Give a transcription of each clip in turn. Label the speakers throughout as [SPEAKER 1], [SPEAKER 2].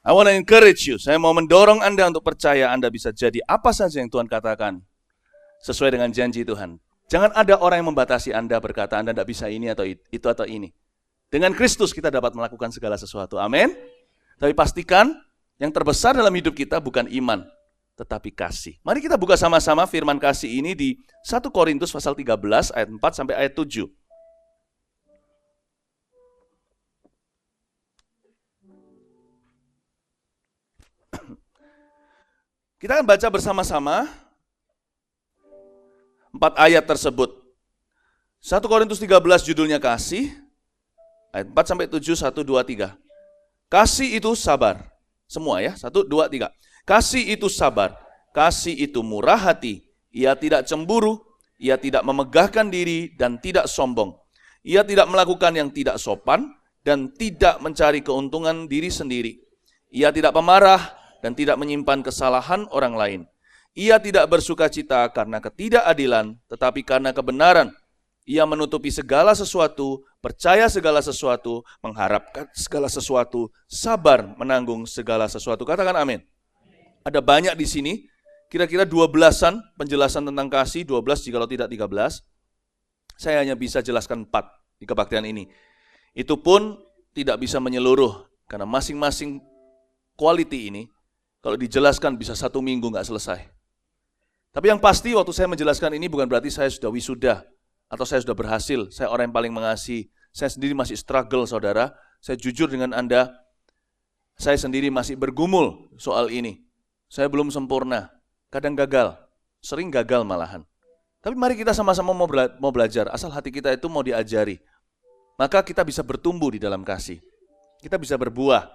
[SPEAKER 1] I want to encourage you. Saya mau mendorong Anda untuk percaya Anda bisa jadi apa saja yang Tuhan katakan sesuai dengan janji Tuhan. Jangan ada orang yang membatasi Anda berkata Anda tidak bisa ini atau itu atau ini. Dengan Kristus kita dapat melakukan segala sesuatu. Amin. Tapi pastikan yang terbesar dalam hidup kita bukan iman, tetapi kasih. Mari kita buka sama-sama firman kasih ini di 1 Korintus pasal 13 ayat 4 sampai ayat 7. Kita akan baca bersama-sama 4 ayat tersebut. 1 Korintus 13 judulnya kasih, ayat 4 sampai 7, 1, 2, 3. Kasih itu sabar. Semua ya, 1, 2, 3. Kasih itu sabar, kasih itu murah hati, ia tidak cemburu, ia tidak memegahkan diri dan tidak sombong. Ia tidak melakukan yang tidak sopan dan tidak mencari keuntungan diri sendiri. Ia tidak pemarah dan tidak menyimpan kesalahan orang lain. Ia tidak bersukacita karena ketidakadilan, tetapi karena kebenaran. Ia menutupi segala sesuatu, percaya segala sesuatu, mengharapkan segala sesuatu, sabar menanggung segala sesuatu. Katakan amin. Ada banyak di sini, kira-kira 12-an penjelasan tentang kasih, 12 jikalau tidak 13. Saya hanya bisa jelaskan 4 di kebaktian ini. Itu pun tidak bisa menyeluruh, karena masing-masing quality ini, kalau dijelaskan bisa 1 minggu nggak selesai. Tapi yang pasti waktu saya menjelaskan ini bukan berarti saya sudah wisuda, atau saya sudah berhasil, saya orang yang paling mengasihi. Saya sendiri masih struggle, saudara. Saya jujur dengan Anda, saya sendiri masih bergumul soal ini. Saya belum sempurna, kadang gagal, sering gagal malahan. Tapi mari kita sama-sama mau belajar, asal hati kita itu mau diajari. Maka kita bisa bertumbuh di dalam kasih. Kita bisa berbuah.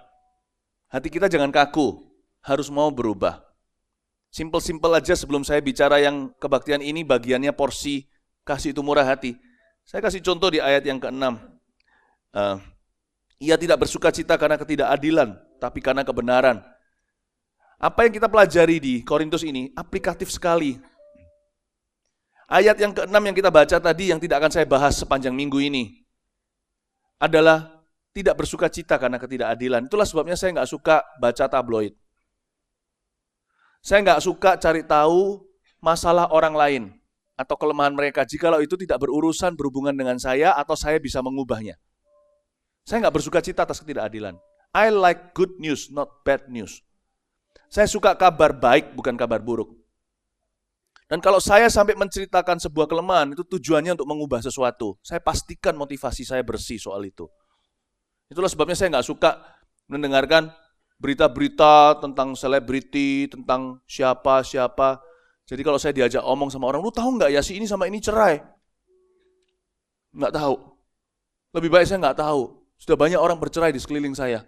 [SPEAKER 1] Hati kita jangan kaku, harus mau berubah. Simple-simple aja sebelum saya bicara yang kebaktian ini, bagiannya porsi kasih itu murah hati. Saya kasih contoh di ayat yang ke-6. Ia tidak bersukacita karena ketidakadilan, tapi karena kebenaran. Apa yang kita pelajari di Korintus ini aplikatif sekali. Ayat yang ke-6 yang kita baca tadi, yang tidak akan saya bahas sepanjang minggu ini, adalah tidak bersukacita karena ketidakadilan. Itulah sebabnya saya nggak suka baca tabloid. Saya nggak suka cari tahu masalah orang lain atau kelemahan mereka, jikalau itu tidak berhubungan dengan saya atau saya bisa mengubahnya. Saya nggak bersukacita atas ketidakadilan. I like good news, not bad news. Saya suka kabar baik, bukan kabar buruk. Dan kalau saya sampai menceritakan sebuah kelemahan, itu tujuannya untuk mengubah sesuatu. Saya pastikan motivasi saya bersih soal itu. Itulah sebabnya saya nggak suka mendengarkan berita-berita tentang selebriti, tentang siapa-siapa. Jadi kalau saya diajak omong sama orang, lu tahu nggak ya si ini sama ini cerai? Nggak tahu. Lebih baik saya nggak tahu. Sudah banyak orang bercerai di sekeliling saya.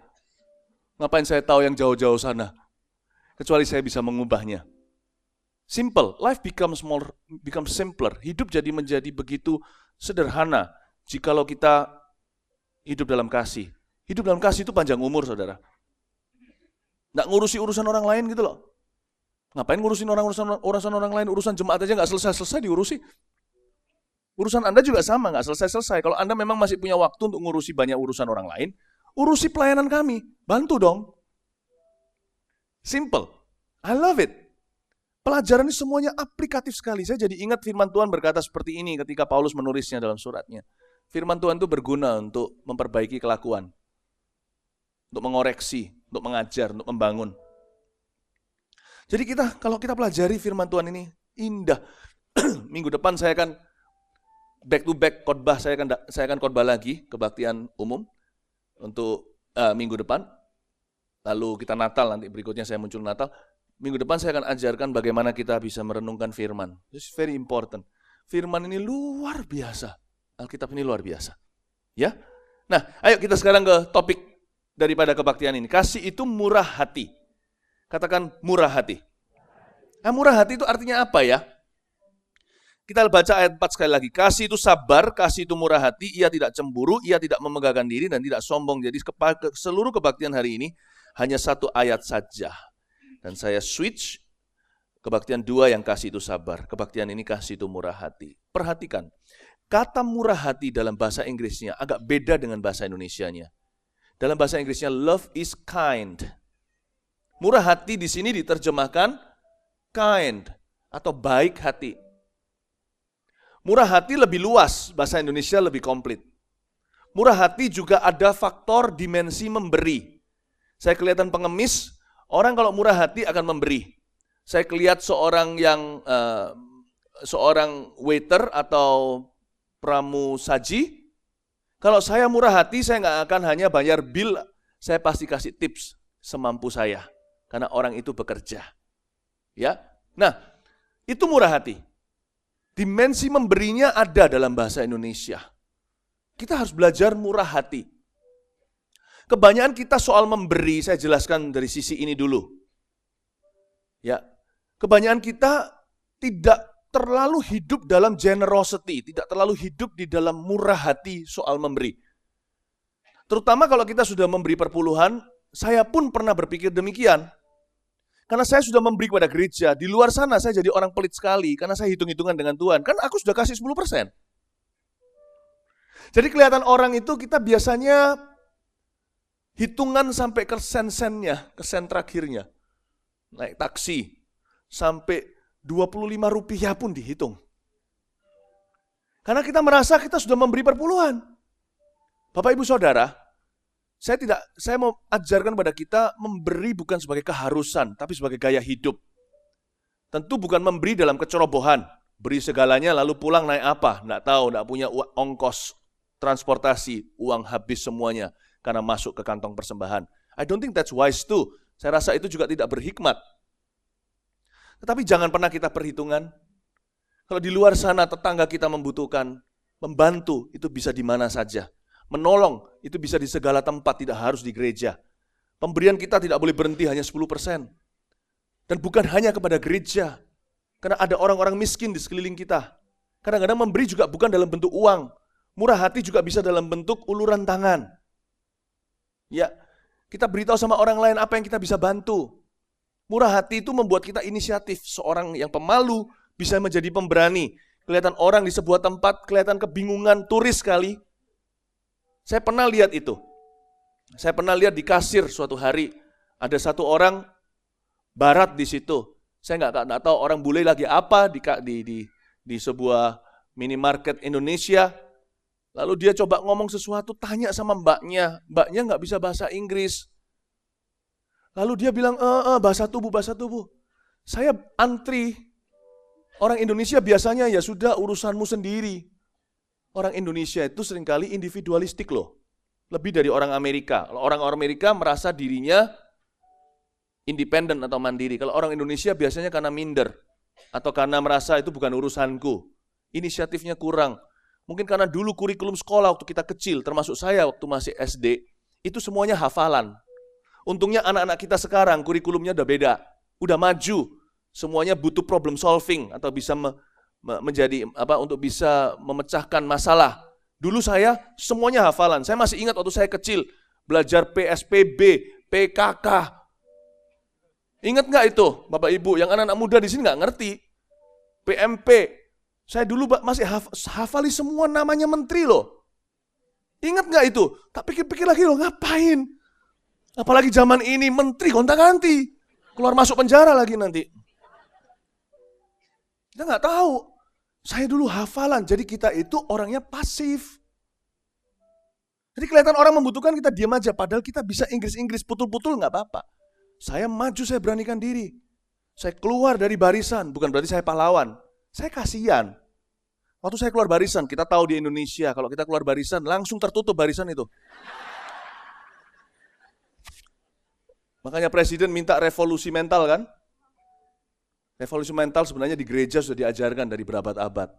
[SPEAKER 1] Ngapain saya tahu yang jauh-jauh sana? Kecuali saya bisa mengubahnya. Simple, life becomes simpler. Hidup menjadi begitu sederhana jikalau kita hidup dalam kasih. Hidup dalam kasih itu panjang umur, saudara. Nggak ngurusi urusan orang lain gitu loh. Ngapain ngurusin urusan orang lain? Urusan jemaat aja nggak selesai diurusi. Urusan Anda juga sama, nggak selesai. Kalau Anda memang masih punya waktu untuk ngurusi banyak urusan orang lain, urusi pelayanan kami. Bantu dong. Simple. I love it. Pelajaran ini semuanya aplikatif sekali. Saya jadi ingat firman Tuhan berkata seperti ini ketika Paulus menulisnya dalam suratnya. Firman Tuhan itu berguna untuk memperbaiki kelakuan, untuk mengoreksi, untuk mengajar, untuk membangun. Jadi kalau kita pelajari firman Tuhan ini indah. Minggu depan saya akan back to back khotbah, saya akan khotbah lagi kebaktian umum untuk minggu depan. Lalu kita Natal, nanti berikutnya saya muncul Natal. Minggu depan saya akan ajarkan bagaimana kita bisa merenungkan firman. This is very important. Firman ini luar biasa. Alkitab ini luar biasa. Ya. Nah, ayo kita sekarang ke topik daripada kebaktian ini. Kasih itu murah hati. Katakan murah hati. Nah, murah hati itu artinya apa ya? Kita baca ayat 4 sekali lagi. Kasih itu sabar, kasih itu murah hati, ia tidak cemburu, ia tidak memegahkan diri dan tidak sombong. Jadi seluruh kebaktian hari ini hanya satu ayat saja. Dan saya switch kebaktian 2 yang kasih itu sabar. Kebaktian ini kasih itu murah hati. Perhatikan, kata murah hati dalam bahasa Inggrisnya agak beda dengan bahasa Indonesianya. Dalam bahasa Inggrisnya love is kind. Murah hati di sini diterjemahkan kind atau baik hati. Murah hati lebih luas, bahasa Indonesia lebih komplit. Murah hati juga ada faktor dimensi memberi. Saya kelihatan pengemis, orang kalau murah hati akan memberi. Saya kelihatan seorang waiter atau pramusaji, kalau saya murah hati, saya nggak akan hanya bayar bill, saya pasti kasih tips semampu saya. Karena orang itu bekerja. Ya, nah, itu murah hati. Dimensi memberinya ada dalam bahasa Indonesia. Kita harus belajar murah hati. Kebanyakan kita soal memberi, saya jelaskan dari sisi ini dulu. Ya, kebanyakan kita tidak terlalu hidup dalam generosity, tidak terlalu hidup di dalam murah hati soal memberi. Terutama kalau kita sudah memberi perpuluhan, saya pun pernah berpikir demikian. Karena saya sudah memberi kepada gereja, di luar sana saya jadi orang pelit sekali, karena saya hitung-hitungan dengan Tuhan. Kan aku sudah kasih 10%. Jadi kelihatan orang itu kita biasanya hitungan sampai ke sen-sennya, ke sen terakhirnya. Naik taksi, sampai 25 rupiah pun dihitung. Karena kita merasa kita sudah memberi perpuluhan. Bapak Ibu Saudara, saya mau ajarkan pada kita memberi bukan sebagai keharusan, tapi sebagai gaya hidup. Tentu bukan memberi dalam kecerobohan, beri segalanya lalu pulang naik apa, nggak tahu, nggak punya ongkos transportasi, uang habis semuanya karena masuk ke kantong persembahan. I don't think that's wise too. Saya rasa itu juga tidak berhikmat. Tetapi jangan pernah kita perhitungan. Kalau di luar sana tetangga kita membutuhkan, membantu, itu bisa di mana saja. Menolong, itu bisa di segala tempat, tidak harus di gereja. Pemberian kita tidak boleh berhenti hanya 10%. Dan bukan hanya kepada gereja. Karena ada orang-orang miskin di sekeliling kita. Kadang-kadang memberi juga bukan dalam bentuk uang. Murah hati juga bisa dalam bentuk uluran tangan. Ya, kita beritahu sama orang lain apa yang kita bisa bantu. Murah hati itu membuat kita inisiatif. Seorang yang pemalu bisa menjadi pemberani. Kelihatan orang di sebuah tempat, kelihatan kebingungan, turis sekali. Saya pernah lihat itu. Saya pernah lihat di kasir suatu hari. Ada satu orang barat di situ. Saya nggak tahu orang bule lagi apa di sebuah minimarket Indonesia. Lalu dia coba ngomong sesuatu, tanya sama mbaknya. Mbaknya nggak bisa bahasa Inggris. Lalu dia bilang, bahasa tubuh. Saya antri. Orang Indonesia biasanya ya sudah urusanmu sendiri. Orang Indonesia itu seringkali individualistik loh. Lebih dari orang Amerika. Kalau orang Amerika merasa dirinya independen atau mandiri. Kalau orang Indonesia biasanya karena minder. Atau karena merasa itu bukan urusanku. Inisiatifnya kurang. Mungkin karena dulu kurikulum sekolah waktu kita kecil, termasuk saya waktu masih SD, itu semuanya hafalan. Untungnya anak-anak kita sekarang kurikulumnya udah beda. Udah maju. Semuanya butuh problem solving atau bisa untuk bisa memecahkan masalah. Dulu saya semuanya hafalan. Saya masih ingat waktu saya kecil belajar PSPB, PKK. Ingat nggak itu, Bapak Ibu? Yang anak-anak muda di sini nggak ngerti. PMP. Saya dulu masih hafali semua namanya menteri loh. Ingat nggak itu? Tak pikir-pikir lagi loh, ngapain? Apalagi zaman ini menteri gonta-ganti, keluar masuk penjara lagi nanti. Kita nggak tahu. Saya dulu hafalan, jadi kita itu orangnya pasif. Jadi kelihatan orang membutuhkan, kita diam aja. Padahal kita bisa Inggris-Inggris, putul-putul nggak apa-apa. Saya maju, saya beranikan diri. Saya keluar dari barisan, bukan berarti saya pahlawan. Saya kasihan. Waktu saya keluar barisan, kita tahu di Indonesia, kalau kita keluar barisan, langsung tertutup barisan itu. Makanya presiden minta revolusi mental kan? Revolusi mental sebenarnya di gereja sudah diajarkan dari berabad-abad.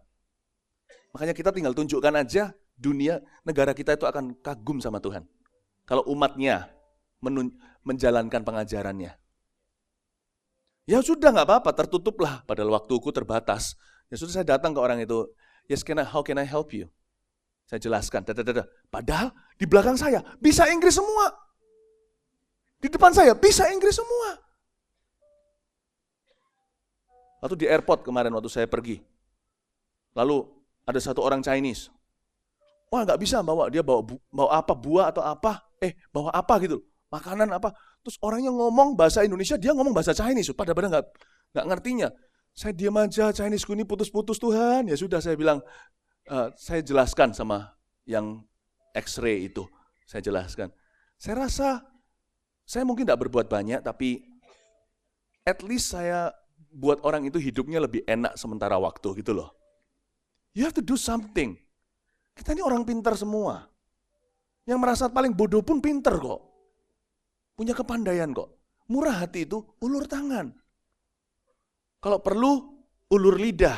[SPEAKER 1] Makanya kita tinggal tunjukkan aja dunia, negara kita itu akan kagum sama Tuhan. Kalau umatnya menjalankan pengajarannya. Ya sudah nggak apa-apa, tertutuplah. Padahal waktuku terbatas. Ya sudah saya datang ke orang itu. Yes, how can I help you? Saya jelaskan. Padahal di belakang saya bisa Inggris semua. Di depan saya bisa Inggris semua. Waktu di airport kemarin waktu saya pergi. Lalu ada satu orang Chinese. Wah nggak bisa bawa, dia bawa apa, buah atau apa. Bawa apa gitu. makanan apa. Terus orangnya ngomong bahasa Indonesia, dia ngomong bahasa Chinese, padahal nggak ngertinya. Saya diam aja, Chineseku ini putus-putus Tuhan. Ya sudah, saya bilang, saya jelaskan sama yang X-ray itu. Saya jelaskan. Saya rasa, saya mungkin tidak berbuat banyak, tapi at least saya buat orang itu hidupnya lebih enak sementara waktu gitu loh. You have to do something. Kita ini orang pintar semua. Yang merasa paling bodoh pun pintar kok. Punya kepandaian kok. Murah hati itu ulur tangan. Kalau perlu, ulur lidah.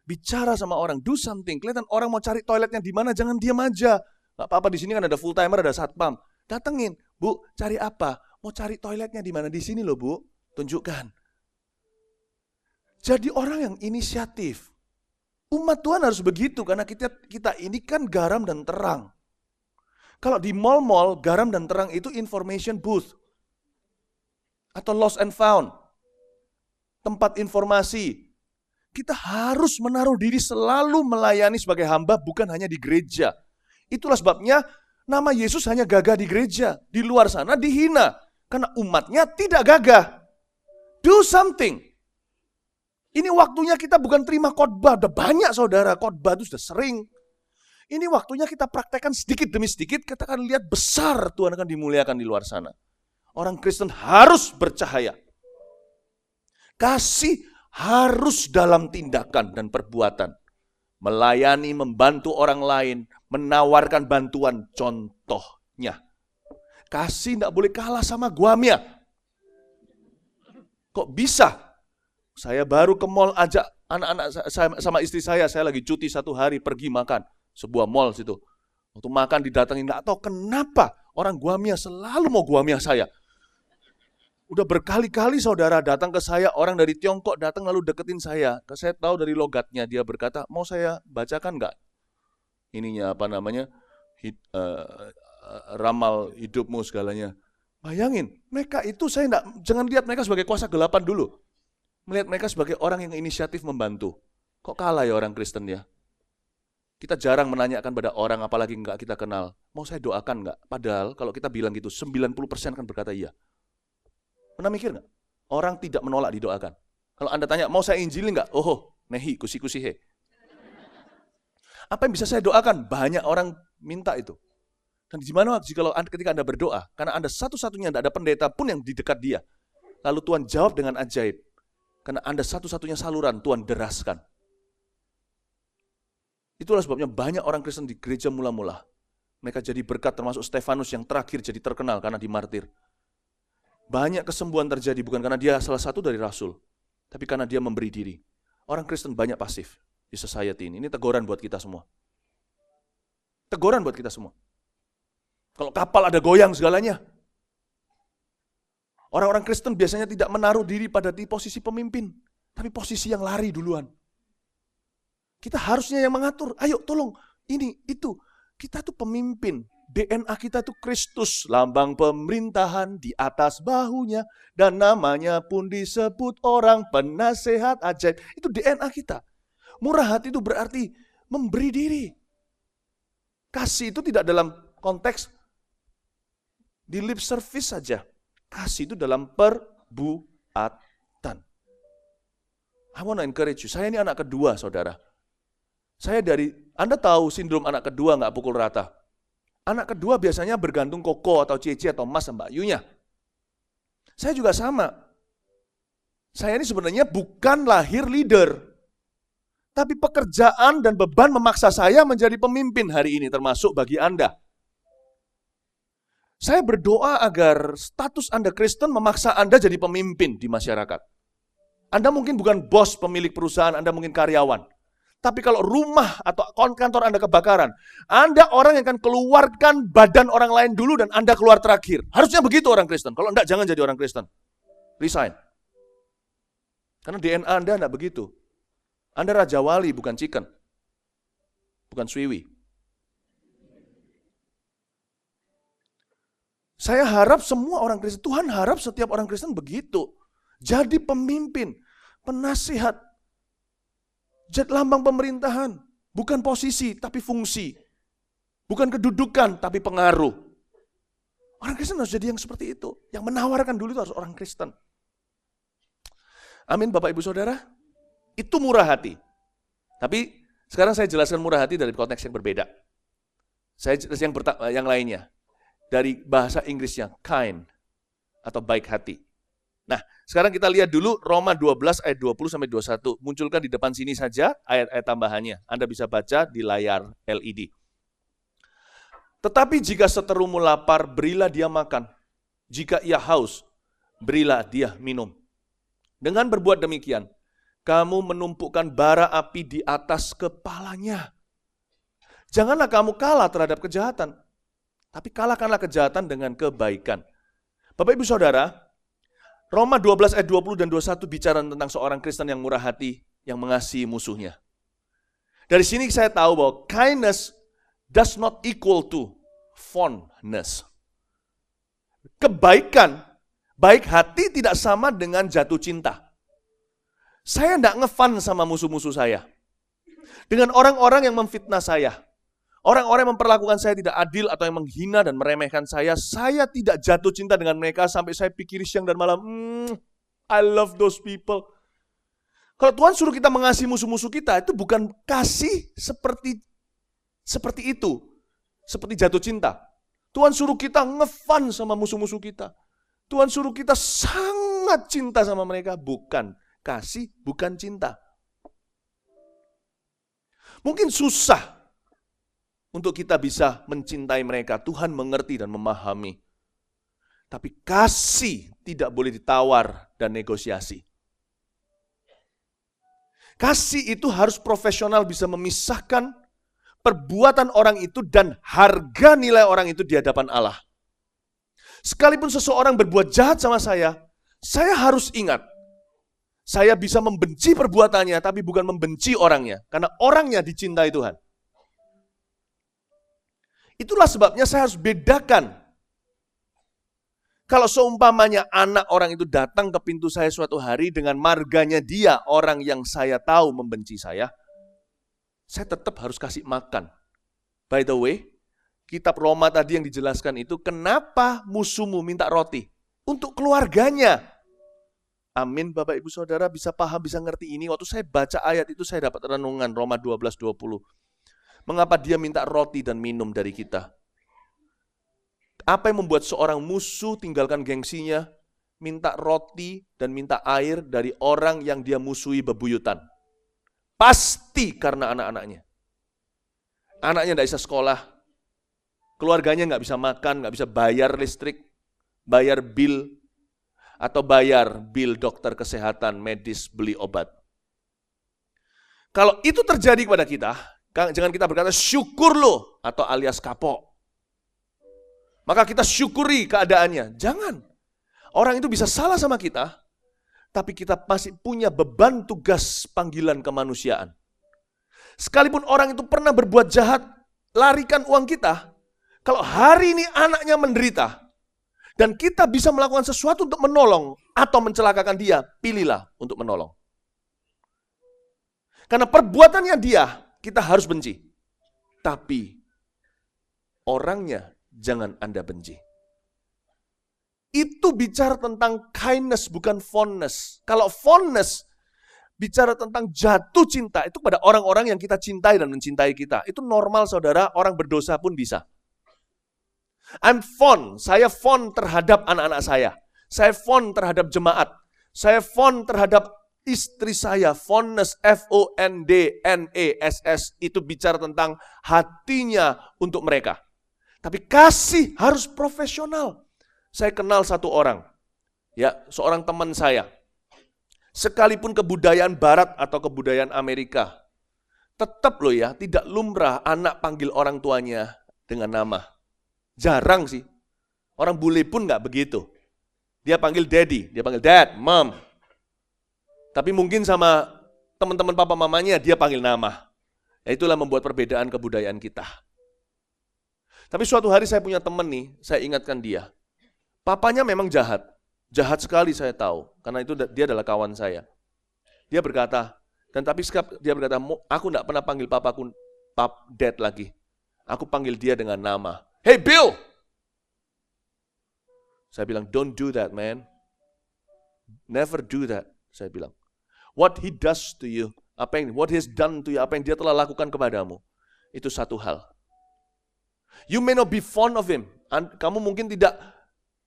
[SPEAKER 1] Bicara sama orang, do something. Kelihatan orang mau cari toiletnya di mana, jangan diam aja. Gak apa-apa, di sini kan ada full timer, ada satpam. Datengin, Bu, cari apa? Mau cari toiletnya di mana? Di sini loh, Bu. Tunjukkan. Jadi orang yang inisiatif. Umat Tuhan harus begitu, karena kita ini kan garam dan terang. Kalau di mall-mall, garam dan terang itu information booth. Atau lost and found. Tempat informasi. Kita harus menaruh diri selalu melayani sebagai hamba, bukan hanya di gereja. Itulah sebabnya nama Yesus hanya gagah di gereja. Di luar sana dihina. Karena umatnya tidak gagah. Do something. Ini waktunya kita bukan terima khotbah. Udah banyak saudara, khotbah itu sudah sering. Ini waktunya kita praktekkan sedikit demi sedikit, kita akan lihat besar Tuhan akan dimuliakan di luar sana. Orang Kristen harus bercahaya. Kasih harus dalam tindakan dan perbuatan. Melayani, membantu orang lain, menawarkan bantuan, contohnya. Kasih tidak boleh kalah sama guamia. Kok bisa? Saya baru ke mall, ajak anak-anak saya sama istri saya lagi cuti 1 hari pergi makan. Sebuah mall situ. Waktu makan didatengin, nggak tahu kenapa orang guamia selalu mau guamia saya. Udah berkali-kali saudara datang ke saya, orang dari Tiongkok datang lalu deketin saya. Saya tahu dari logatnya, dia berkata, mau saya bacakan nggak? Ininya apa namanya, ramal hidupmu segalanya. Bayangin, mereka itu jangan lihat mereka sebagai kuasa gelapan dulu. Melihat mereka sebagai orang yang inisiatif membantu. Kok kalah ya orang Kristen ya? Kita jarang menanyakan pada orang, apalagi nggak kita kenal. Mau saya doakan nggak? Padahal kalau kita bilang gitu, 90% kan berkata iya. Pernah mikir nggak? Orang tidak menolak didoakan. Kalau Anda tanya, mau saya injilin nggak? Oh, nehi, kusi-kusi he. Apa yang bisa saya doakan? Banyak orang minta itu. Dan gimana ketika Anda berdoa? Karena Anda satu-satunya, tidak ada pendeta pun yang di dekat dia. Lalu Tuhan jawab dengan ajaib. Karena Anda satu-satunya saluran, Tuhan deraskan. Itulah sebabnya banyak orang Kristen di gereja mula-mula. Mereka jadi berkat, termasuk Stefanus yang terakhir jadi terkenal karena dimartir. Banyak kesembuhan terjadi bukan karena dia salah satu dari rasul, tapi karena dia memberi diri. Orang Kristen banyak pasif di society ini. Ini teguran buat kita semua. Teguran buat kita semua. Kalau kapal ada goyang segalanya. Orang-orang Kristen biasanya tidak menaruh diri pada di posisi pemimpin, tapi posisi yang lari duluan. Kita harusnya yang mengatur. Ayo tolong, ini, itu. Kita tuh pemimpin. DNA kita itu Kristus, lambang pemerintahan di atas bahunya, dan namanya pun disebut orang penasehat ajaib. Itu DNA kita. Murah hati itu berarti memberi diri. Kasih itu tidak dalam konteks di lip service saja. Kasih itu dalam perbuatan. I want to encourage you. Saya ini anak kedua, saudara. Anda tahu sindrom anak kedua nggak pukul rata. Anak kedua biasanya bergantung Koko atau Cici atau Mas Mbak Yunya. Saya juga sama. Saya ini sebenarnya bukan lahir leader. Tapi pekerjaan dan beban memaksa saya menjadi pemimpin hari ini, termasuk bagi Anda. Saya berdoa agar status Anda Kristen memaksa Anda jadi pemimpin di masyarakat. Anda mungkin bukan bos pemilik perusahaan, Anda mungkin karyawan. Tapi kalau rumah atau kantor Anda kebakaran, Anda orang yang akan keluarkan badan orang lain dulu dan Anda keluar terakhir. Harusnya begitu orang Kristen. Kalau enggak, jangan jadi orang Kristen. Resign. Karena DNA Anda enggak begitu. Anda Raja Wali, bukan chicken. Bukan Swiwi. Saya harap semua orang Kristen, Tuhan harap setiap orang Kristen begitu. Jadi pemimpin, penasihat, jadi lambang pemerintahan, bukan posisi tapi fungsi. Bukan kedudukan tapi pengaruh. Orang Kristen harus jadi yang seperti itu. Yang menawarkan dulu itu harus orang Kristen. Amin Bapak Ibu Saudara. Itu murah hati. Tapi sekarang saya jelaskan murah hati dari konteks yang berbeda. Saya jelaskan yang lainnya. Dari bahasa Inggrisnya, kind atau baik hati. Nah, sekarang kita lihat dulu Roma 12 ayat 20 sampai 21. Munculkan di depan sini saja ayat-ayat tambahannya. Anda bisa baca di layar LED. Tetapi jika seterumu lapar, berilah dia makan. Jika ia haus, berilah dia minum. Dengan berbuat demikian, kamu menumpukkan bara api di atas kepalanya. Janganlah kamu kalah terhadap kejahatan, tapi kalahkanlah kejahatan dengan kebaikan. Bapak Ibu Saudara, Roma 12 ayat 20 dan 21 bicara tentang seorang Kristen yang murah hati, yang mengasihi musuhnya. Dari sini saya tahu bahwa kindness does not equal to fondness. Kebaikan, baik hati tidak sama dengan jatuh cinta. Saya tidak ngefun sama musuh-musuh saya. Dengan orang-orang yang memfitnah saya. Orang-orang yang memperlakukan saya tidak adil atau yang menghina dan meremehkan saya tidak jatuh cinta dengan mereka sampai saya pikir siang dan malam, I love those people. Kalau Tuhan suruh kita mengasihi musuh-musuh kita, itu bukan kasih seperti itu. Seperti jatuh cinta. Tuhan suruh kita ngefun sama musuh-musuh kita. Tuhan suruh kita sangat cinta sama mereka. Bukan kasih, bukan cinta. Mungkin susah untuk kita bisa mencintai mereka. Tuhan mengerti dan memahami. Tapi kasih tidak boleh ditawar dan negosiasi. Kasih itu harus profesional, bisa memisahkan perbuatan orang itu dan harga nilai orang itu di hadapan Allah. Sekalipun seseorang berbuat jahat sama saya harus ingat, saya bisa membenci perbuatannya, tapi bukan membenci orangnya. Karena orangnya dicintai Tuhan. Itulah sebabnya saya harus bedakan. Kalau seumpamanya anak orang itu datang ke pintu saya suatu hari dengan marganya dia, orang yang saya tahu membenci saya tetap harus kasih makan. By the way, kitab Roma tadi yang dijelaskan itu, kenapa musuhmu minta roti? Untuk keluarganya. Amin Bapak Ibu Saudara, bisa paham, bisa ngerti ini. Waktu saya baca ayat itu saya dapat renungan Roma 12:20. Mengapa dia minta roti dan minum dari kita? Apa yang membuat seorang musuh tinggalkan gengsinya, minta roti dan minta air dari orang yang dia musuhi bebuyutan? Pasti karena anak-anaknya. Anaknya tidak bisa sekolah, keluarganya nggak bisa makan, nggak bisa bayar listrik, bayar bil, atau bayar bil dokter kesehatan, medis, beli obat. Kalau itu terjadi kepada kita, jangan kita berkata syukur loh, atau alias kapok. Maka kita syukuri keadaannya. Jangan. Orang itu bisa salah sama kita, tapi kita masih punya beban tugas panggilan kemanusiaan. Sekalipun orang itu pernah berbuat jahat, larikan uang kita. Kalau hari ini anaknya menderita, dan kita bisa melakukan sesuatu untuk menolong atau mencelakakan dia, pilihlah untuk menolong. Karena perbuatannya dia, kita harus benci. Tapi orangnya jangan Anda benci. Itu bicara tentang kindness, bukan fondness. Kalau fondness bicara tentang jatuh cinta, itu pada orang-orang yang kita cintai dan mencintai kita. Itu normal saudara, orang berdosa pun bisa. Saya fond terhadap anak-anak saya. Saya fond terhadap jemaat. Saya fond terhadap istri saya. Fondness, F-O-N-D-N-E-S-S, itu bicara tentang hatinya untuk mereka. Tapi kasih harus profesional. Saya kenal satu orang, ya, seorang teman saya. Sekalipun kebudayaan Barat atau kebudayaan Amerika, tetap loh ya, tidak lumrah anak panggil orang tuanya dengan nama. Jarang sih. Orang bule pun nggak begitu. Dia panggil daddy, dia panggil dad, mom. Tapi mungkin sama teman-teman papa mamanya dia panggil nama. Ya, itulah membuat perbedaan kebudayaan kita. Tapi suatu hari saya punya teman nih, saya ingatkan dia. Papanya memang jahat. Jahat sekali saya tahu. Karena itu dia adalah kawan saya. Dia berkata, aku enggak pernah panggil papaku dad lagi. Aku panggil dia dengan nama. Hey Bill! Saya bilang, don't do that, man. Never do that, saya bilang. What he does to you, what he has done to you, apa yang dia telah lakukan kepadamu, itu satu hal. You may not be fond of him. Kamu mungkin tidak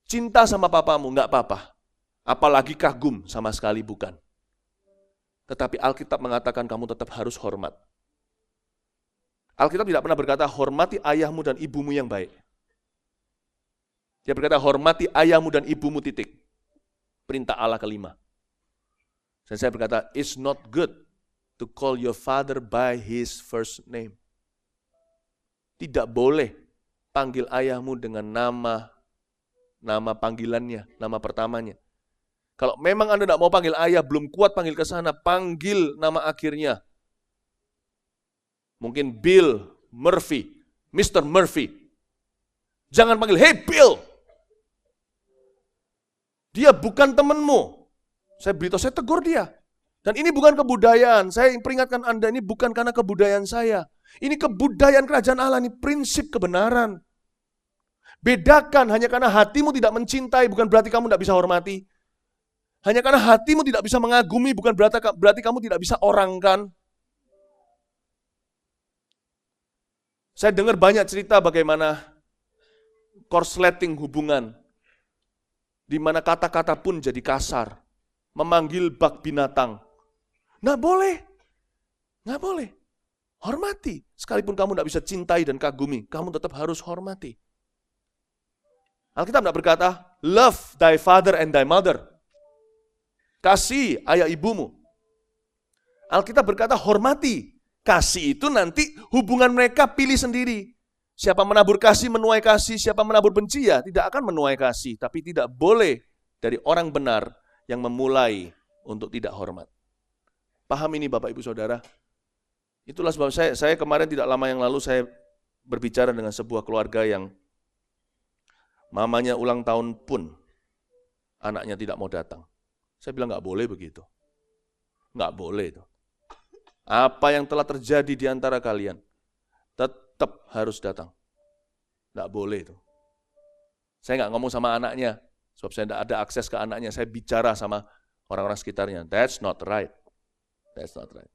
[SPEAKER 1] cinta sama papamu, nggak apa-apa. Apalagi kagum, sama sekali bukan. Tetapi Alkitab mengatakan kamu tetap harus hormat. Alkitab tidak pernah berkata, hormati ayahmu dan ibumu yang baik. Dia berkata, hormati ayahmu dan ibumu, titik. Perintah Allah kelima. Dan saya berkata, it's not good to call your father by his first name. Tidak boleh panggil ayahmu dengan nama panggilannya, nama pertamanya. Kalau memang Anda tidak mau panggil ayah, belum kuat panggil ke sana, panggil nama akhirnya. Mungkin Bill Murphy, Mr. Murphy. Jangan panggil, hey Bill. Dia bukan temanmu. Saya beritahu, saya tegur dia. Dan ini bukan kebudayaan. Saya peringatkan Anda, ini bukan karena kebudayaan saya. Ini kebudayaan kerajaan Allah, ini prinsip kebenaran. Bedakan, hanya karena hatimu tidak mencintai, bukan berarti kamu tidak bisa hormati. Hanya karena hatimu tidak bisa mengagumi, bukan berarti kamu tidak bisa orangkan. Saya dengar banyak cerita bagaimana korsleting hubungan, di mana kata-kata pun jadi kasar, memanggil bak binatang. Nggak boleh. Hormati. Sekalipun kamu tidak bisa cintai dan kagumi, kamu tetap harus hormati. Alkitab tidak berkata, love thy father and thy mother. Kasih ayah ibumu. Alkitab berkata, hormati. Kasih itu nanti hubungan mereka pilih sendiri. Siapa menabur kasih, menuai kasih. Siapa menabur benci, ya tidak akan menuai kasih. Tapi tidak boleh dari orang benar yang memulai untuk tidak hormat. Paham ini Bapak Ibu Saudara? Itulah sebab saya kemarin tidak lama yang lalu saya berbicara dengan sebuah keluarga yang mamanya ulang tahun pun anaknya tidak mau datang. Saya bilang nggak boleh begitu. Nggak boleh itu. Apa yang telah terjadi di antara kalian tetap harus datang. Nggak boleh itu. Saya nggak ngomong sama anaknya, sebab saya tidak ada akses ke anaknya. Saya bicara sama orang-orang sekitarnya. That's not right. That's not right.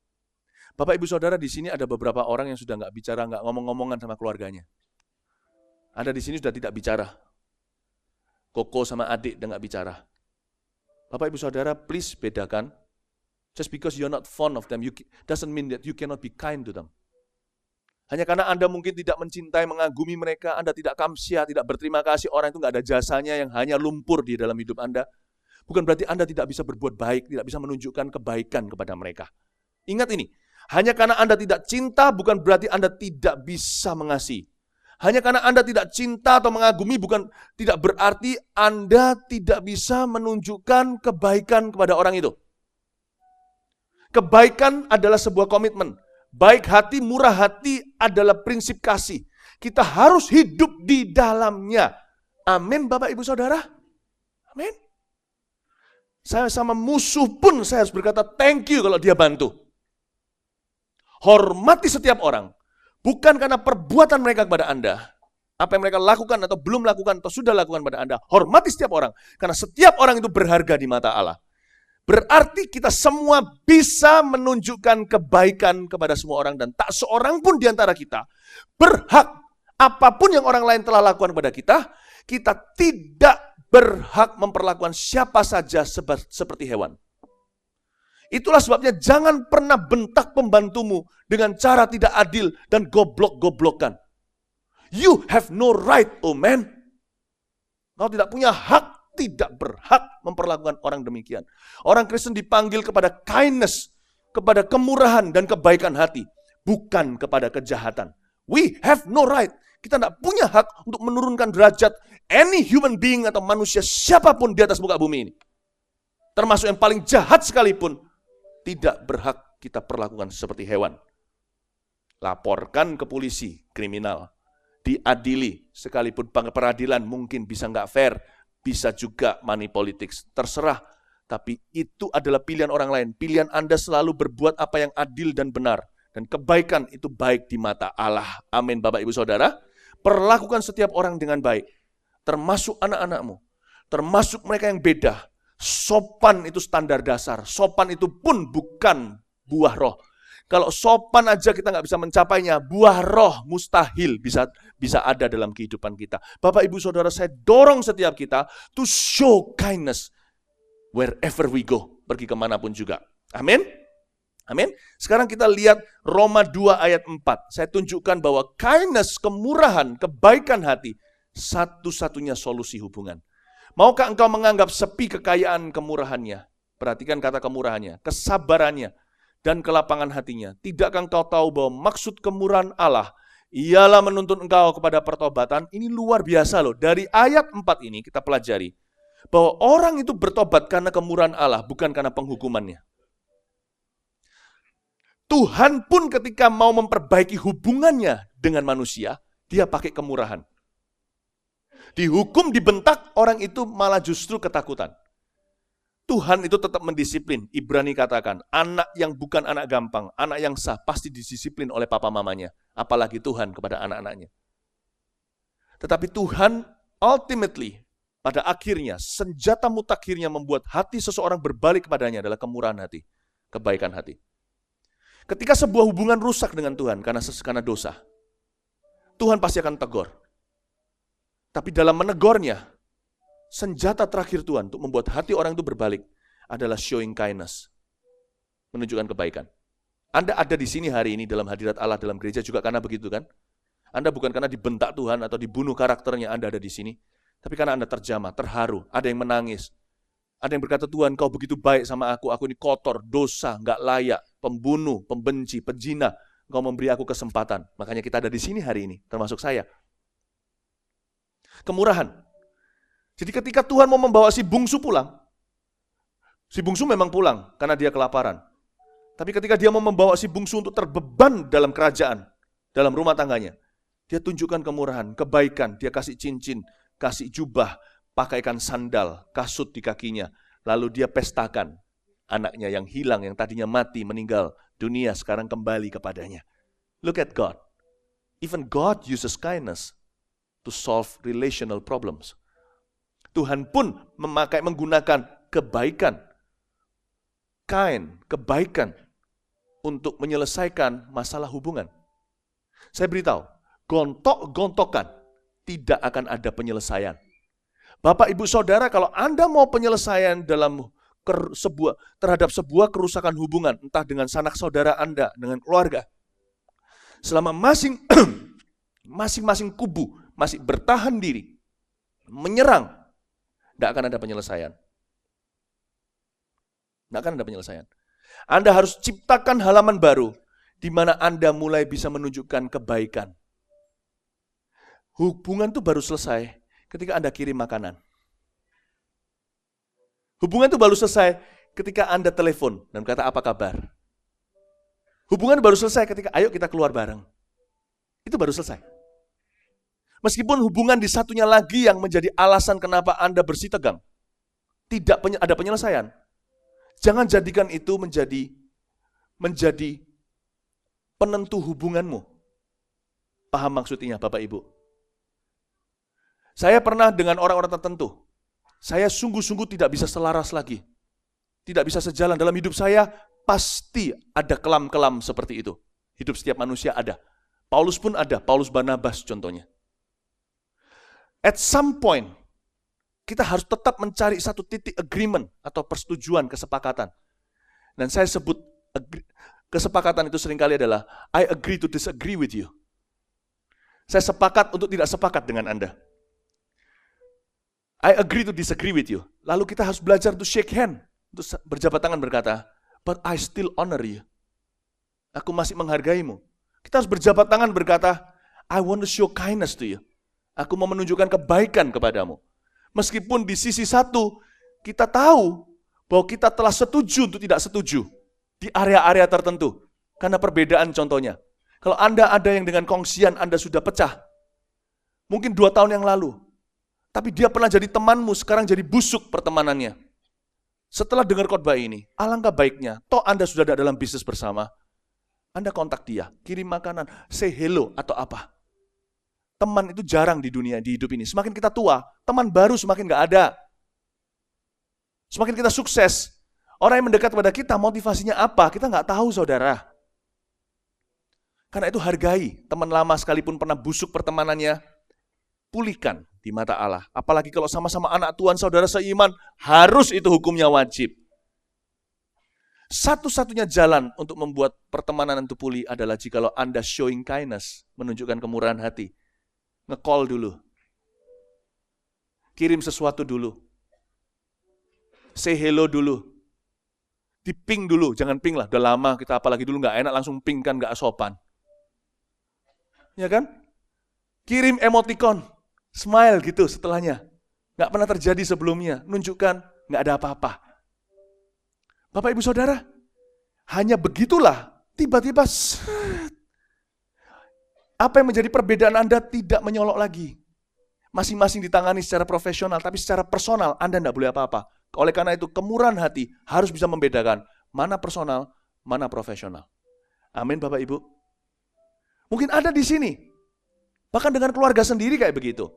[SPEAKER 1] Bapak Ibu Saudara, di sini ada beberapa orang yang sudah nggak bicara, nggak ngomong-ngomongan sama keluarganya. Ada di sini sudah tidak bicara. Koko sama adik udah nggak bicara. Bapak Ibu Saudara, please bedakan. Just because you're not fond of them, doesn't mean that you cannot be kind to them. Hanya karena Anda mungkin tidak mencintai, mengagumi mereka, Anda tidak kamsia, tidak berterima kasih, orang itu nggak ada jasanya yang hanya lumpur di dalam hidup Anda. Bukan berarti Anda tidak bisa berbuat baik, tidak bisa menunjukkan kebaikan kepada mereka. Ingat ini, hanya karena Anda tidak cinta, bukan berarti Anda tidak bisa mengasihi. Hanya karena Anda tidak cinta atau mengagumi, bukan tidak berarti Anda tidak bisa menunjukkan kebaikan kepada orang itu. Kebaikan adalah sebuah komitmen. Baik hati, murah hati adalah prinsip kasih. Kita harus hidup di dalamnya. Amin Bapak Ibu Saudara. Amin. Saya sama musuh pun saya harus berkata thank you kalau dia bantu. Hormati setiap orang. Bukan karena perbuatan mereka kepada Anda. Apa yang mereka lakukan atau belum lakukan atau sudah lakukan pada Anda. Hormati setiap orang. Karena setiap orang itu berharga di mata Allah. Berarti kita semua bisa menunjukkan kebaikan kepada semua orang. Dan tak seorang pun di antara kita berhak, apapun yang orang lain telah lakukan kepada kita, kita tidak berhak memperlakukan siapa saja seperti hewan. Itulah sebabnya jangan pernah bentak pembantumu dengan cara tidak adil dan goblok-goblokan. You have no right, oh man. Kau tidak punya hak, tidak berhak memperlakukan orang demikian. Orang Kristen dipanggil kepada kindness, kepada kemurahan dan kebaikan hati, bukan kepada kejahatan. We have no right. Kita tidak punya hak untuk menurunkan derajat any human being atau manusia siapapun di atas muka bumi ini. Termasuk yang paling jahat sekalipun, tidak berhak kita perlakukan seperti hewan. Laporkan ke polisi, kriminal. Diadili, sekalipun peradilan mungkin bisa nggak fair, bisa juga money politics, terserah. Tapi itu adalah pilihan orang lain. Pilihan Anda selalu berbuat apa yang adil dan benar. Dan kebaikan itu baik di mata Allah. Amin Bapak Ibu Saudara. Perlakukan setiap orang dengan baik. Termasuk anak-anakmu. termasuk mereka yang beda. Sopan itu standar dasar. Sopan itu pun bukan buah roh. Kalau sopan aja kita nggak bisa mencapainya, buah roh mustahil bisa ada dalam kehidupan kita. Bapak, Ibu, Saudara, saya dorong setiap kita to show kindness wherever we go. Pergi kemanapun juga. Amin. Amin. Sekarang kita lihat Roma 2 ayat 4. Saya tunjukkan bahwa kindness, kemurahan, kebaikan hati, satu-satunya solusi hubungan. Maukah engkau menganggap sepi kekayaan kemurahannya? Perhatikan kata kemurahannya, kesabarannya, dan kelapangan hatinya. Tidakkah engkau tahu bahwa maksud kemurahan Allah ialah menuntun engkau kepada pertobatan? Ini luar biasa loh. Dari ayat 4 ini kita pelajari bahwa orang itu bertobat karena kemurahan Allah, bukan karena penghukumannya. Tuhan pun ketika mau memperbaiki hubungannya dengan manusia, dia pakai kemurahan. Dihukum, dibentak, orang itu malah justru ketakutan. Tuhan itu tetap mendisiplin. Ibrani katakan, anak yang bukan anak gampang, anak yang sah, pasti didisiplin oleh papa mamanya. Apalagi Tuhan kepada anak-anaknya. Tetapi Tuhan ultimately, pada akhirnya, senjata mutakhirnya membuat hati seseorang berbalik kepadanya adalah kemurahan hati, kebaikan hati. Ketika sebuah hubungan rusak dengan Tuhan karena dosa, Tuhan pasti akan tegur. Tapi dalam menegurnya, senjata terakhir Tuhan untuk membuat hati orang itu berbalik adalah showing kindness. Menunjukkan kebaikan. Anda ada di sini hari ini dalam hadirat Allah dalam gereja juga karena begitu kan? Anda bukan karena dibentak Tuhan atau dibunuh karakternya Anda ada di sini. Tapi karena Anda terjamah, terharu, ada yang menangis. Ada yang berkata, Tuhan kau begitu baik sama aku ini kotor, dosa, nggak layak, pembunuh, pembenci, pezina. Engkau memberi aku kesempatan. Makanya kita ada di sini hari ini, termasuk saya. Kemurahan. Jadi ketika Tuhan mau membawa si bungsu pulang, si bungsu memang pulang karena dia kelaparan. Tapi ketika dia mau membawa si bungsu untuk terbeban dalam kerajaan, dalam rumah tangganya, dia tunjukkan kemurahan, kebaikan, dia kasih cincin, kasih jubah, pakaikan sandal, kasut di kakinya, lalu dia pestakan anaknya yang hilang, yang tadinya mati, meninggal dunia, sekarang kembali kepadanya. Look at God. Even God uses kindness to solve relational problems. Tuhan pun menggunakan kebaikan, kebaikan untuk menyelesaikan masalah hubungan. Saya beritahu, gontok-gontokan tidak akan ada penyelesaian. Bapak, Ibu, Saudara, kalau Anda mau penyelesaian terhadap sebuah kerusakan hubungan, entah dengan sanak saudara Anda, dengan keluarga, selama masing-masing kubu masih bertahan diri, menyerang, tidak akan ada penyelesaian. Tidak akan ada penyelesaian. Anda harus ciptakan halaman baru, di mana Anda mulai bisa menunjukkan kebaikan. Hubungan itu baru selesai ketika Anda kirim makanan. Hubungan itu baru selesai ketika Anda telepon dan kata apa kabar. Hubungan baru selesai ketika ayo kita keluar bareng. Itu baru selesai. Meskipun hubungan di satunya lagi yang menjadi alasan kenapa Anda bersitegang, tidak ada penyelesaian. Jangan jadikan itu menjadi penentu hubunganmu. Paham maksudnya, Bapak Ibu? Saya pernah dengan orang-orang tertentu, saya sungguh-sungguh tidak bisa selaras lagi. Tidak bisa sejalan dalam hidup saya, pasti ada kelam-kelam seperti itu. Hidup setiap manusia ada. Paulus pun ada, Paulus Barnabas contohnya. At some point, kita harus tetap mencari satu titik agreement atau persetujuan, kesepakatan. Dan saya sebut kesepakatan itu seringkali adalah I agree to disagree with you. Saya sepakat untuk tidak sepakat dengan Anda. I agree to disagree with you. Lalu kita harus belajar to shake hand, untuk berjabat tangan berkata, but I still honor you. Aku masih menghargaimu. Kita harus berjabat tangan berkata, I want to show kindness to you. Aku mau menunjukkan kebaikan kepadamu. Meskipun di sisi satu, kita tahu bahwa kita telah setuju untuk tidak setuju di area-area tertentu. Karena perbedaan contohnya. Kalau Anda ada yang dengan kongsian Anda sudah pecah, mungkin 2 tahun yang lalu, tapi dia pernah jadi temanmu, sekarang jadi busuk pertemanannya. Setelah dengar khotbah ini, alangkah baiknya, toh Anda sudah ada dalam bisnis bersama, Anda kontak dia, kirim makanan, say hello atau apa. Teman itu jarang di dunia, di hidup ini. Semakin kita tua, teman baru semakin gak ada. Semakin kita sukses, orang yang mendekat kepada kita motivasinya apa? Kita nggak tahu, saudara. Karena itu hargai teman lama sekalipun pernah busuk pertemanannya, pulihkan di mata Allah. Apalagi kalau sama-sama anak Tuhan, saudara seiman, harus itu hukumnya wajib. Satu-satunya jalan untuk membuat pertemanan itu pulih adalah jikalau Anda showing kindness, menunjukkan kemurahan hati. Nge-call dulu. Kirim sesuatu dulu. Say hello dulu. Di-ping dulu, jangan ping lah. Udah lama kita apalagi dulu nggak enak langsung ping kan nggak sopan. Ya kan? Kirim emoticon, smile gitu setelahnya. Nggak pernah terjadi sebelumnya. Nunjukkan nggak ada apa-apa. Bapak Ibu Saudara, hanya begitulah tiba-tiba apa yang menjadi perbedaan Anda tidak menyolok lagi. Masing-masing ditangani secara profesional, tapi secara personal Anda tidak boleh apa-apa. Oleh karena itu, kemurahan hati harus bisa membedakan mana personal, mana profesional. Amin Bapak Ibu. Mungkin ada di sini, bahkan dengan keluarga sendiri kayak begitu.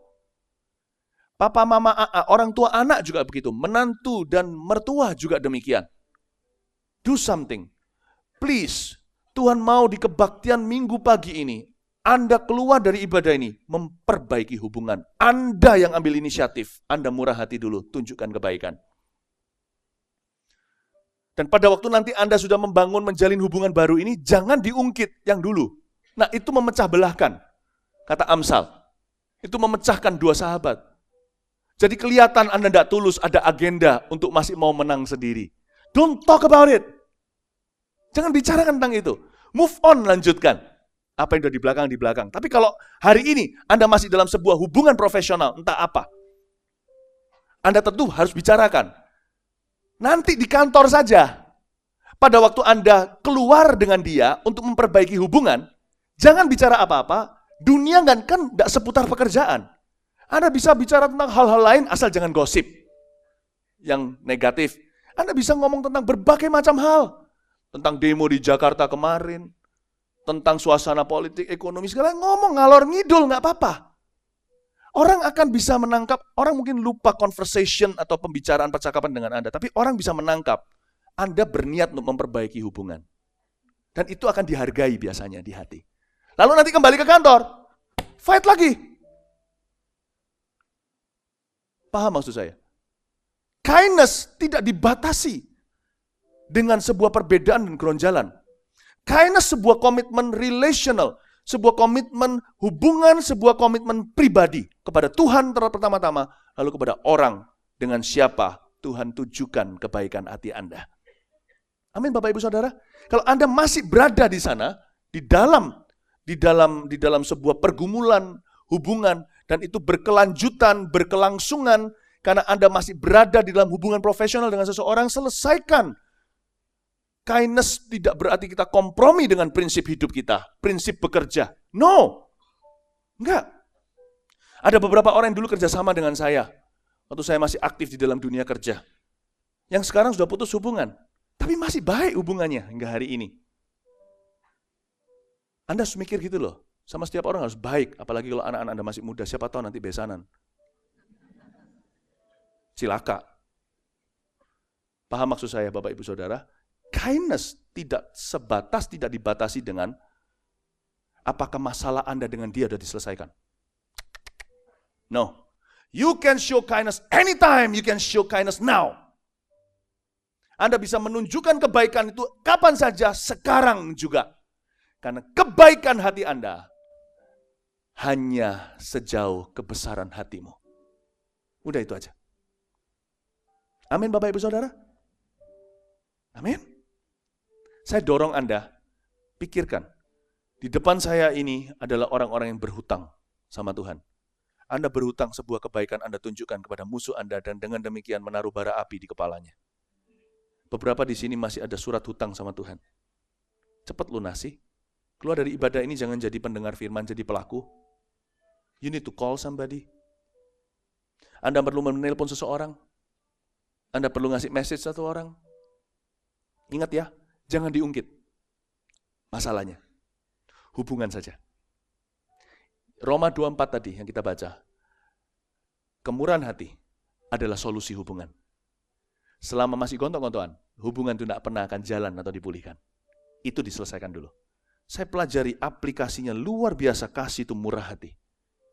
[SPEAKER 1] Papa, mama, orang tua anak juga begitu. Menantu dan mertua juga demikian. Do something. Please, Tuhan mau di kebaktian minggu pagi ini, Anda keluar dari ibadah ini, memperbaiki hubungan. Anda yang ambil inisiatif, Anda murah hati dulu, tunjukkan kebaikan. Dan pada waktu nanti Anda sudah membangun, menjalin hubungan baru ini, jangan diungkit yang dulu. Nah, itu memecah belahkan, kata Amsal. Itu memecahkan dua sahabat. Jadi kelihatan Anda tidak tulus, ada agenda untuk masih mau menang sendiri. Don't talk about it. Jangan bicarakan tentang itu. Move on, lanjutkan. Apa yang sudah di belakang. Tapi kalau hari ini Anda masih dalam sebuah hubungan profesional, entah apa, Anda tentu harus bicarakan. Nanti di kantor saja. Pada waktu Anda keluar dengan dia untuk memperbaiki hubungan, jangan bicara apa-apa. Dunia kan tidak seputar pekerjaan. Anda bisa bicara tentang hal-hal lain asal jangan gosip yang negatif. Anda bisa ngomong tentang berbagai macam hal. Tentang demo di Jakarta kemarin, tentang suasana politik, ekonomi, segala ngomong ngalor ngidul, nggak apa-apa. Orang akan bisa menangkap, orang mungkin lupa conversation atau pembicaraan percakapan dengan Anda, tapi orang bisa menangkap Anda berniat untuk memperbaiki hubungan. Dan itu akan dihargai biasanya di hati. Lalu nanti kembali ke kantor, fight lagi. Paham maksud saya? Kindness tidak dibatasi dengan sebuah perbedaan dan geronjalan. Kindness sebuah komitmen relational, sebuah komitmen hubungan, sebuah komitmen pribadi kepada Tuhan pertama-tama, lalu kepada orang dengan siapa Tuhan tujukan kebaikan hati Anda. Amin Bapak Ibu Saudara. Kalau Anda masih berada di sana, di dalam sebuah pergumulan hubungan, dan itu berkelanjutan, berkelangsungan, karena Anda masih berada di dalam hubungan profesional dengan seseorang, selesaikan. Kindness tidak berarti kita kompromi dengan prinsip hidup kita, prinsip bekerja. No, enggak. Ada beberapa orang yang dulu kerjasama dengan saya, waktu saya masih aktif di dalam dunia kerja, yang sekarang sudah putus hubungan, tapi masih baik hubungannya hingga hari ini. Anda harus mikir gitu loh, sama setiap orang harus baik, apalagi kalau anak-anak Anda masih muda, siapa tahu nanti besanan. Cilaka. Paham maksud saya Bapak Ibu Saudara? Kindness tidak sebatas, tidak dibatasi dengan apakah masalah Anda dengan dia sudah diselesaikan. No. You can show kindness anytime, you can show kindness now. Anda bisa menunjukkan kebaikan itu kapan saja, sekarang juga. Karena kebaikan hati Anda hanya sejauh kebesaran hatimu. Udah itu aja. Amin Bapak Ibu Saudara. Amin. Saya dorong Anda, pikirkan, di depan saya ini adalah orang-orang yang berhutang sama Tuhan. Anda berhutang sebuah kebaikan Anda tunjukkan kepada musuh Anda, dan dengan demikian menaruh bara api di kepalanya. Beberapa di sini masih ada surat hutang sama Tuhan. Cepat lunasi. Keluar dari ibadah ini jangan jadi pendengar firman, jadi pelaku. You need to call somebody. Anda perlu menelpon seseorang. Anda perlu ngasih message satu orang. Ingat ya, jangan diungkit masalahnya. Hubungan saja. Roma 2:4 tadi yang kita baca. Kemurahan hati adalah solusi hubungan. Selama masih gontok-gontokan, hubungan itu tidak pernah akan jalan atau dipulihkan. Itu diselesaikan dulu. Saya pelajari aplikasinya luar biasa, kasih itu murah hati.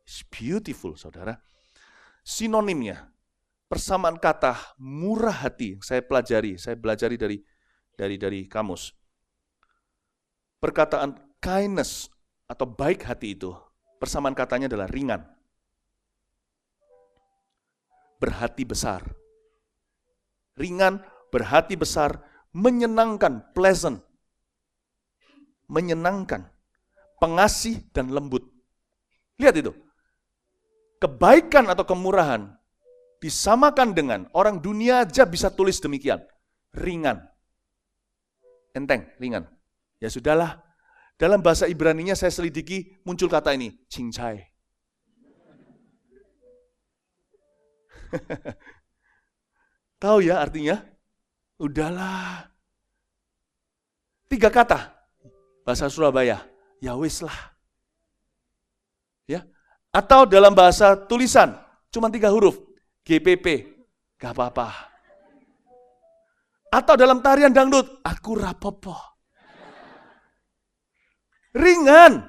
[SPEAKER 1] It's beautiful, saudara. Sinonimnya, persamaan kata murah hati, saya pelajari dari kamus. Perkataan kindness atau baik hati itu, persamaan katanya adalah ringan. Berhati besar. Ringan, berhati besar, menyenangkan, pleasant. Menyenangkan, pengasih dan lembut. Lihat itu. Kebaikan atau kemurahan disamakan dengan orang dunia aja bisa tulis demikian. Ringan. Enteng, ringan. Ya sudahlah. Dalam bahasa Ibraninya saya selidiki, muncul kata ini, cincai. Tahu ya artinya? Udahlah. 3 kata. Bahasa Surabaya, ya wis lah. Ya. Atau dalam bahasa tulisan, cuma 3 huruf. GPP, gak apa-apa. Atau dalam tarian dangdut, aku rapopo. Ringan,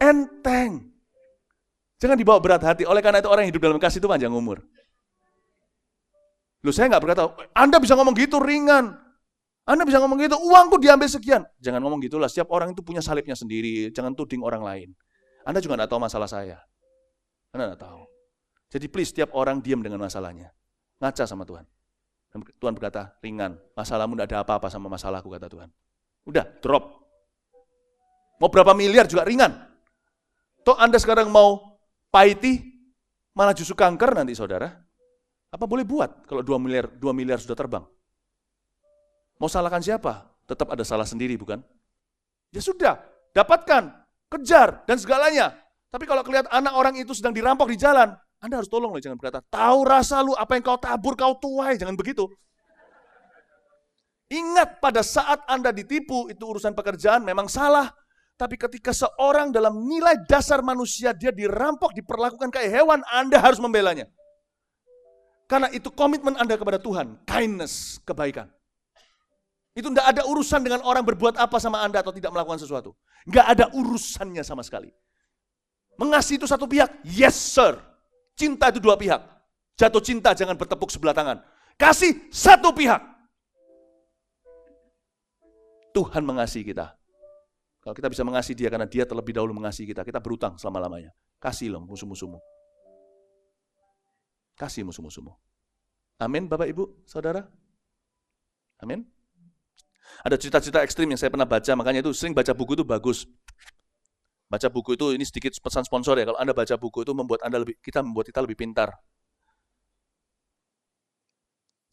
[SPEAKER 1] enteng. Jangan dibawa berat hati. Oleh karena itu orang yang hidup dalam kasih itu panjang umur. Loh, saya nggak berkata, Anda bisa ngomong gitu ringan. Anda bisa ngomong gitu, uangku diambil sekian. Jangan ngomong gitulah, setiap orang itu punya salibnya sendiri. Jangan tuding orang lain. Anda juga nggak tahu masalah saya. Anda nggak tahu. Jadi please, setiap orang diam dengan masalahnya. Ngaca sama Tuhan. Dan Tuhan berkata, ringan. Masalahmu nggak ada apa-apa sama masalahku, kata Tuhan. Udah, drop. Mau berapa miliar juga ringan. Toh Anda sekarang mau pahiti, malah justru kanker nanti saudara. Apa boleh buat kalau 2 miliar sudah terbang? Mau salahkan siapa? Tetap ada salah sendiri, bukan? Ya sudah, dapatkan, kejar, dan segalanya. Tapi kalau kelihatan anak orang itu sedang dirampok di jalan, Anda harus tolong loh, jangan berkata, tahu rasa lu apa yang kau tabur, kau tuai. Jangan begitu. Ingat pada saat Anda ditipu, itu urusan pekerjaan memang salah. Tapi ketika seorang dalam nilai dasar manusia, dia dirampok, diperlakukan kayak hewan, Anda harus membelanya. Karena itu komitmen Anda kepada Tuhan, kindness, kebaikan. Itu tidak ada urusan dengan orang berbuat apa sama Anda atau tidak melakukan sesuatu. Nggak ada urusannya sama sekali. Mengasihi itu satu pihak, yes sir. Cinta itu 2 pihak. Jatuh cinta jangan bertepuk sebelah tangan. Kasih satu pihak. Tuhan mengasihi kita. Kalau kita bisa mengasihi dia karena dia terlebih dahulu mengasihi kita, kita berutang selama-lamanya. Kasih loh musuh-musuhmu. Kasih musuh-musuhmu. Amin Bapak Ibu, Saudara? Amin. Ada cerita-cerita ekstrim yang saya pernah baca, makanya itu sering baca buku itu bagus. Baca buku itu, ini sedikit pesan sponsor ya, kalau Anda baca buku itu membuat kita lebih pintar.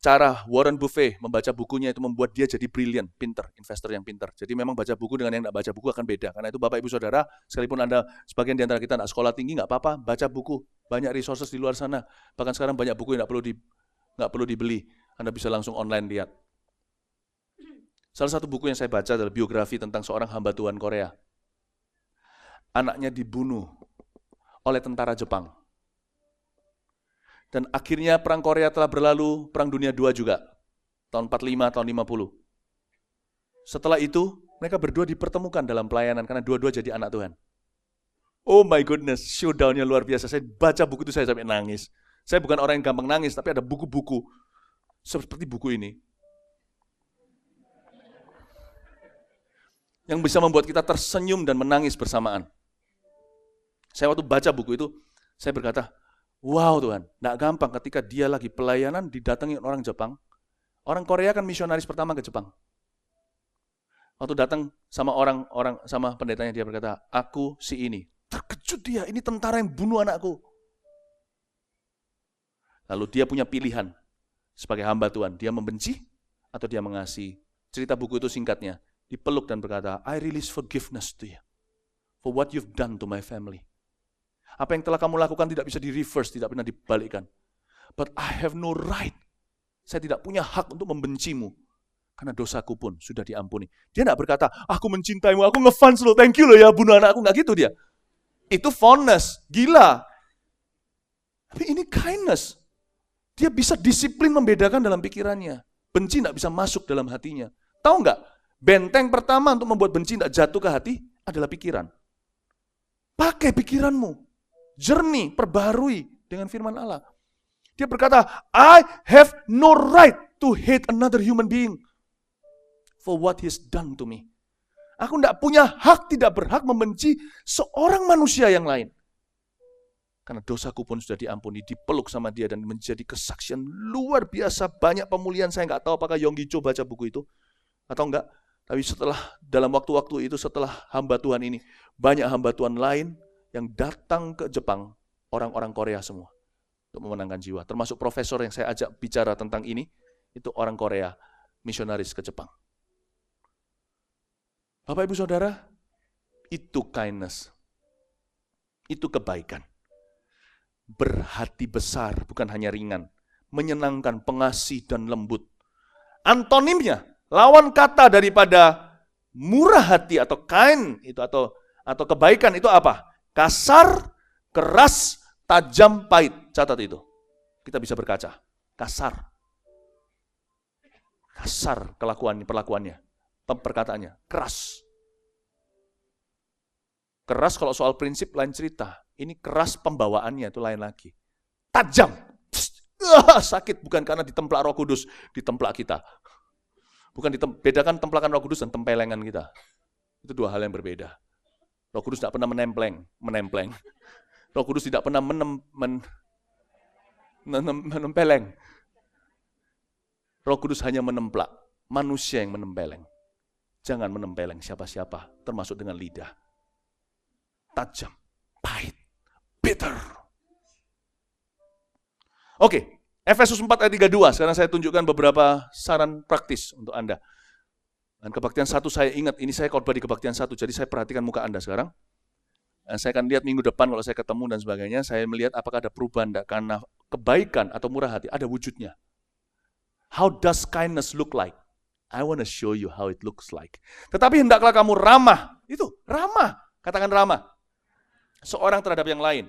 [SPEAKER 1] Cara Warren Buffett membaca bukunya itu membuat dia jadi brilliant, pintar, investor yang pintar. Jadi memang baca buku dengan yang tidak baca buku akan beda. Karena itu Bapak Ibu Saudara, sekalipun Anda sebagian di antara kita tidak sekolah tinggi, nggak apa-apa, baca buku. Banyak resources di luar sana. Bahkan sekarang banyak buku yang nggak perlu dibeli. Anda bisa langsung online lihat. Salah satu buku yang saya baca adalah biografi tentang seorang hamba Tuhan Korea. Anaknya dibunuh oleh tentara Jepang. Dan akhirnya perang Korea telah berlalu, perang dunia II juga. Tahun 45, tahun 50. Setelah itu, mereka berdua dipertemukan dalam pelayanan karena dua-dua jadi anak Tuhan. Oh my goodness, showdown-nya luar biasa. Saya baca buku itu saya sampai nangis. Saya bukan orang yang gampang nangis, tapi ada buku-buku seperti buku ini. Yang bisa membuat kita tersenyum dan menangis bersamaan. Saya waktu baca buku itu, saya berkata, wow Tuhan, tidak gampang ketika dia lagi pelayanan didatangi orang Jepang. Orang Korea kan misionaris pertama ke Jepang. Waktu datang sama sama pendetanya dia berkata, aku si ini. Terkejut dia, ini tentara yang bunuh anakku. Lalu dia punya pilihan sebagai hamba Tuhan, dia membenci atau dia mengasihi. Cerita buku itu singkatnya, dipeluk dan berkata, I release forgiveness to you for what you've done to my family. Apa yang telah kamu lakukan tidak bisa di-reverse, tidak pernah dibalikkan. But I have no right. Saya tidak punya hak untuk membencimu. Karena dosaku pun sudah diampuni. Dia tidak berkata, aku mencintaimu, aku ngefans lo, thank you lo ya bunuh anakku. Nggak gitu dia. Itu fondness, gila. Tapi ini kindness. Dia bisa disiplin membedakan dalam pikirannya. Benci tidak bisa masuk dalam hatinya. Tahu nggak? Benteng pertama untuk membuat benci tidak jatuh ke hati adalah pikiran. Pakai pikiranmu. Jernih, perbaharui dengan firman Allah. Dia berkata, I have no right to hate another human being for what he's done to me. Aku tidak punya hak, tidak berhak membenci seorang manusia yang lain. Karena dosaku pun sudah diampuni, dipeluk sama dia dan menjadi kesaksian luar biasa. Banyak pemulihan, saya nggak tahu apakah Yonggi Cho baca buku itu atau enggak. Tapi setelah, dalam waktu-waktu itu, setelah hamba Tuhan ini, banyak hamba Tuhan lain yang datang ke Jepang, orang-orang Korea semua, untuk memenangkan jiwa. Termasuk profesor yang saya ajak bicara tentang ini, itu orang Korea, misionaris ke Jepang. Bapak Ibu Saudara, itu kindness. Itu kebaikan. Berhati besar, bukan hanya ringan. Menyenangkan, pengasih, dan lembut. Antonimnya, lawan kata daripada murah hati atau kind itu atau kebaikan itu apa? Kasar, keras, tajam, pahit. Catat itu. Kita bisa berkaca. Kasar. Kasar perlakuannya. Perkataannya. Keras. Keras kalau soal prinsip lain cerita. Ini keras pembawaannya itu lain lagi. Tajam. Sakit bukan karena ditemplak Roh Kudus, ditemplak kita. Bukan bedakan templakan Roh Kudus dan tempelengan kita. Itu dua hal yang berbeda. Roh Kudus tidak pernah menempeleng. Roh Kudus tidak pernah menempeleng. Roh Kudus hanya menemplak. Manusia yang menempeleng. Jangan menempeleng siapa-siapa, termasuk dengan lidah. Tajam, pahit, bitter. Oke, Efesus 4 ayat 32. Sekarang saya tunjukkan beberapa saran praktis untuk Anda. Dan kebaktian 1 saya ingat, ini saya khotbah di kebaktian 1, jadi saya perhatikan muka Anda sekarang. Dan saya akan lihat minggu depan kalau saya ketemu dan sebagainya, saya melihat apakah ada perubahan enggak, karena kebaikan atau murah hati ada wujudnya. How does kindness look like? I want to show you how it looks like. Tetapi hendaklah kamu ramah. Itu, ramah. Katakan ramah. Seorang terhadap yang lain.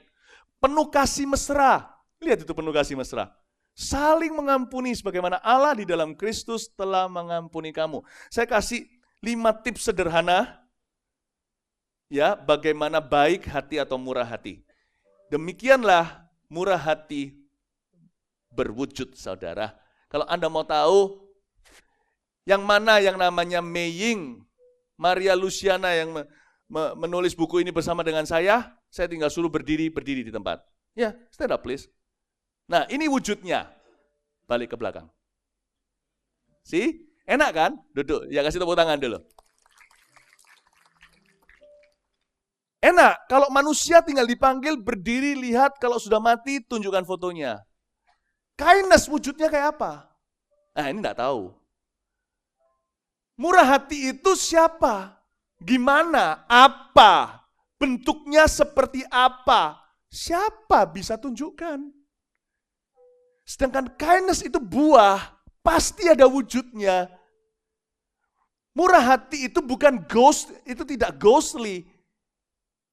[SPEAKER 1] Penuh kasih mesra. Lihat itu penuh kasih mesra. Saling mengampuni sebagaimana Allah di dalam Kristus telah mengampuni kamu. Saya kasih 5 tips sederhana. Ya, bagaimana baik hati atau murah hati. Demikianlah murah hati berwujud, saudara. Kalau Anda mau tahu, yang mana yang namanya Mei-Ying, Maria Luciana yang menulis buku ini bersama dengan saya tinggal suruh berdiri di tempat. Ya, stand up please. Nah, ini wujudnya. Balik ke belakang. See? Enak kan? Duduk. Ya, kasih tepuk tangan dulu. Enak. Kalau manusia tinggal dipanggil, berdiri, lihat. Kalau sudah mati, tunjukkan fotonya. Kindness wujudnya kayak apa? Nah, ini enggak tahu. Murah hati itu siapa? Gimana? Apa? Bentuknya seperti apa? Siapa bisa tunjukkan? Sedangkan kindness itu buah, pasti ada wujudnya. Murah hati itu bukan ghost, itu tidak ghostly.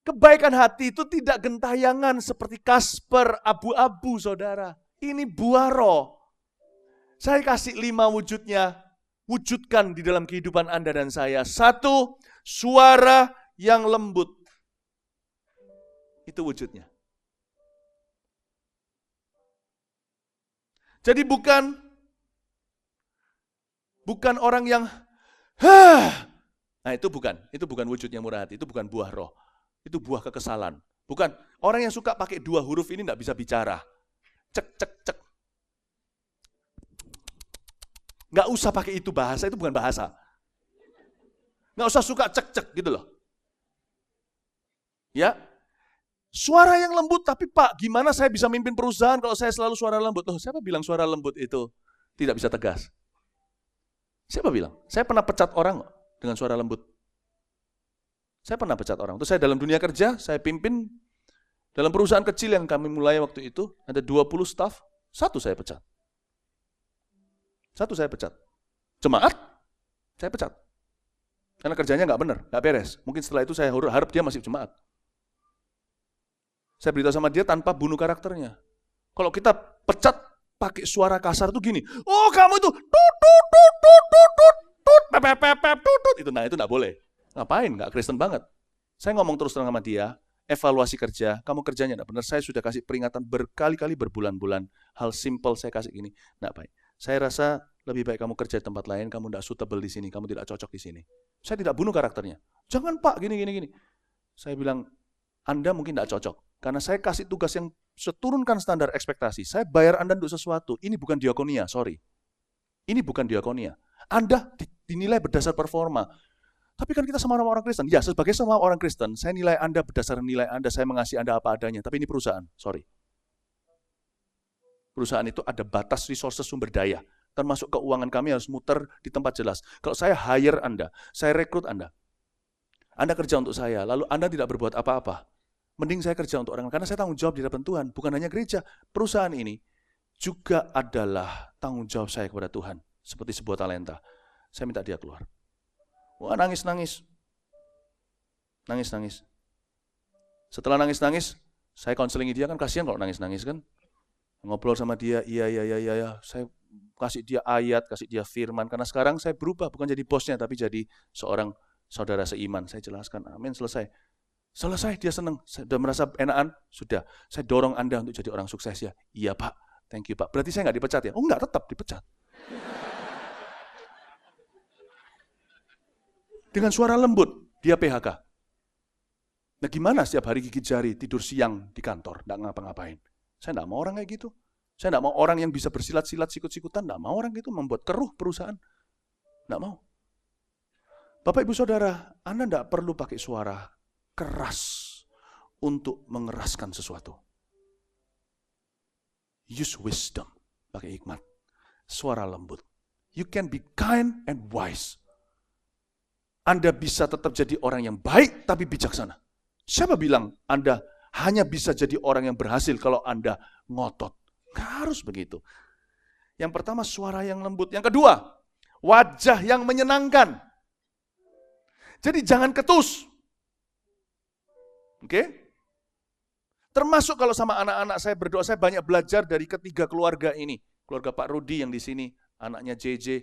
[SPEAKER 1] Kebaikan hati itu tidak gentayangan seperti Kasper, abu-abu, saudara. Ini buah roh. Saya kasih 5 wujudnya. Wujudkan di dalam kehidupan Anda dan saya. 1, suara yang lembut. Itu wujudnya. Jadi bukan orang yang nah itu bukan wujudnya murah hati, itu bukan buah roh. Itu buah kekesalan. Bukan orang yang suka pakai 2 huruf ini enggak bisa bicara. Cek cek cek. Nggak usah pakai itu bahasa, itu bukan bahasa. Nggak usah suka cek-cek gitu loh. Ya, suara yang lembut, tapi Pak, gimana saya bisa mimpin perusahaan kalau saya selalu suara lembut? Loh, siapa bilang suara lembut itu tidak bisa tegas? Siapa bilang? Saya pernah pecat orang dengan suara lembut. Saya pernah pecat orang. Terus saya dalam dunia kerja, saya pimpin dalam perusahaan kecil yang kami mulai waktu itu, ada 20 staff, 1 saya pecat. 1 saya pecat. Jemaat, saya pecat. Karena kerjanya nggak benar, nggak beres. Mungkin setelah itu saya harap dia masih jemaat. Saya beritahu sama dia tanpa bunuh karakternya. Kalau kita pecat pakai suara kasar tuh gini. Oh, kamu itu tut, pep, tut. Itu enggak boleh. Ngapain? Enggak Kristen banget. Saya ngomong terus terang sama dia, evaluasi kerja, kamu kerjanya enggak benar. Saya sudah kasih peringatan berkali-kali berbulan-bulan. Hal simple saya kasih gini, enggak baik. Saya rasa lebih baik kamu kerja di tempat lain, kamu enggak suitable di sini, kamu tidak cocok di sini. Saya tidak bunuh karakternya. Jangan Pak, gini. Saya bilang, Anda mungkin enggak cocok. Karena saya kasih tugas yang seturunkan standar ekspektasi. Saya bayar Anda untuk sesuatu. Ini bukan diakonia, sorry. Ini bukan diakonia. Anda dinilai berdasar performa. Tapi kan kita sama orang Kristen. Ya, sebagai sama orang Kristen, saya nilai Anda berdasar nilai Anda, saya mengasihi Anda apa adanya. Tapi ini perusahaan, sorry. Perusahaan itu ada batas resources sumber daya. Termasuk keuangan kami harus muter di tempat jelas. Kalau saya hire Anda, saya rekrut Anda kerja untuk saya, lalu Anda tidak berbuat apa-apa. Mending saya kerja untuk orang lain, karena saya tanggung jawab di hadapan Tuhan. Bukan hanya gereja, perusahaan ini juga adalah tanggung jawab saya kepada Tuhan. Seperti sebuah talenta. Saya minta dia keluar. Wah, nangis. Setelah nangis, saya konselingi dia, kan kasihan kalau nangis kan. Ngobrol sama dia, iya. Saya kasih dia ayat, kasih dia firman. Karena sekarang saya berubah, bukan jadi bosnya, tapi jadi seorang saudara seiman. Saya jelaskan, amin, selesai, dia senang, sudah merasa enakan, sudah. Saya dorong Anda untuk jadi orang sukses ya. Iya Pak, thank you Pak. Berarti saya nggak dipecat ya? Oh enggak, tetap dipecat. Dengan suara lembut, dia PHK. Nah gimana setiap hari gigit jari, tidur siang di kantor, nggak ngapa-ngapain. Saya nggak mau orang kayak gitu. Saya nggak mau orang yang bisa bersilat-silat, sikut-sikutan, nggak mau orang gitu membuat keruh perusahaan. Nggak mau. Bapak Ibu Saudara, Anda nggak perlu pakai suara keras untuk mengeraskan sesuatu. Use wisdom, pakai hikmat. Suara lembut. You can be kind and wise. Anda bisa tetap jadi orang yang baik tapi bijaksana. Siapa bilang Anda hanya bisa jadi orang yang berhasil kalau Anda ngotot? Nggak harus begitu. Yang pertama suara yang lembut. Yang kedua, wajah yang menyenangkan. Jadi jangan ketus. Oke? Termasuk kalau sama anak-anak saya berdoa, saya banyak belajar dari ketiga keluarga ini. Keluarga Pak Rudi yang di sini, anaknya JJ,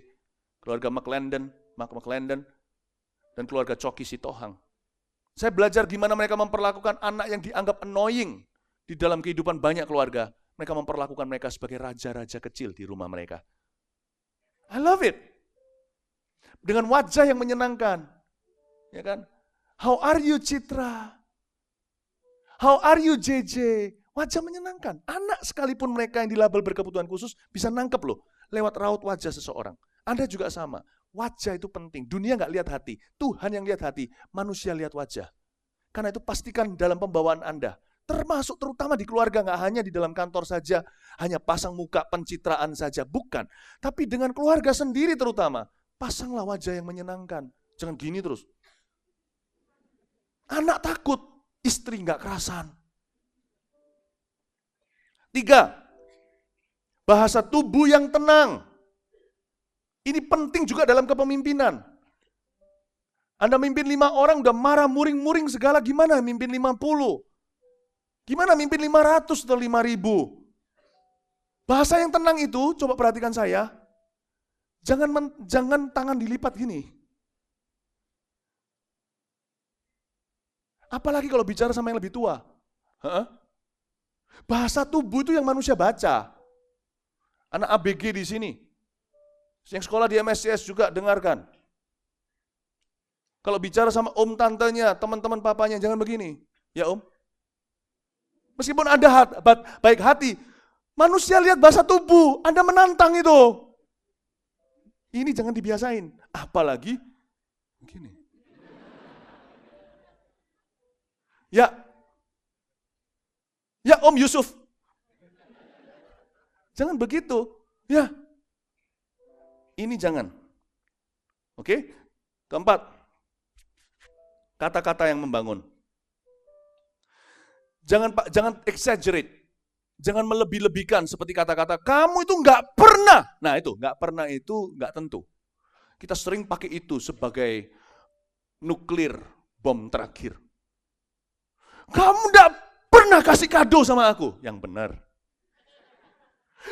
[SPEAKER 1] keluarga Mark McClendon, dan keluarga Coki Sitohang. Saya belajar gimana mereka memperlakukan anak yang dianggap annoying di dalam kehidupan banyak keluarga. Mereka memperlakukan mereka sebagai raja-raja kecil di rumah mereka. I love it. Dengan wajah yang menyenangkan. Ya kan? How are you Citra? How are you JJ? Wajah menyenangkan. Anak sekalipun mereka yang dilabel berkebutuhan khusus bisa nangkep loh lewat raut wajah seseorang. Anda juga sama. Wajah itu penting. Dunia nggak lihat hati. Tuhan yang lihat hati. Manusia lihat wajah. Karena itu pastikan dalam pembawaan Anda. Termasuk terutama di keluarga, nggak hanya di dalam kantor saja. Hanya pasang muka pencitraan saja. Bukan. Tapi dengan keluarga sendiri terutama. Pasanglah wajah yang menyenangkan. Jangan gini terus. Anak takut. Istri nggak kerasan. 3. Bahasa tubuh yang tenang. Ini penting juga dalam kepemimpinan. Anda mimpin 5 orang udah marah muring-muring segala, gimana mimpin 50? Gimana mimpin 500 atau 5.000? Bahasa yang tenang itu, coba perhatikan saya, jangan tangan dilipat gini. Apalagi kalau bicara sama yang lebih tua. Bahasa tubuh itu yang manusia baca. Anak ABG di sini. Yang sekolah di MSCS juga dengarkan. Kalau bicara sama om tantenya, teman-teman papanya, jangan begini. Ya om. Meskipun Anda baik hati, manusia lihat bahasa tubuh, Anda menantang itu. Ini jangan dibiasain. Apalagi begini. Ya Om Yusuf. Jangan begitu. Ya. Ini jangan. Oke? Keempat. Kata-kata yang membangun. Jangan exaggerate. Jangan melebih-lebihkan seperti kata-kata kamu itu nggak pernah. Nah itu, nggak pernah itu nggak tentu. Kita sering pakai itu sebagai nuklir bom terakhir. Kamu nggak pernah kasih kado sama aku. Yang benar.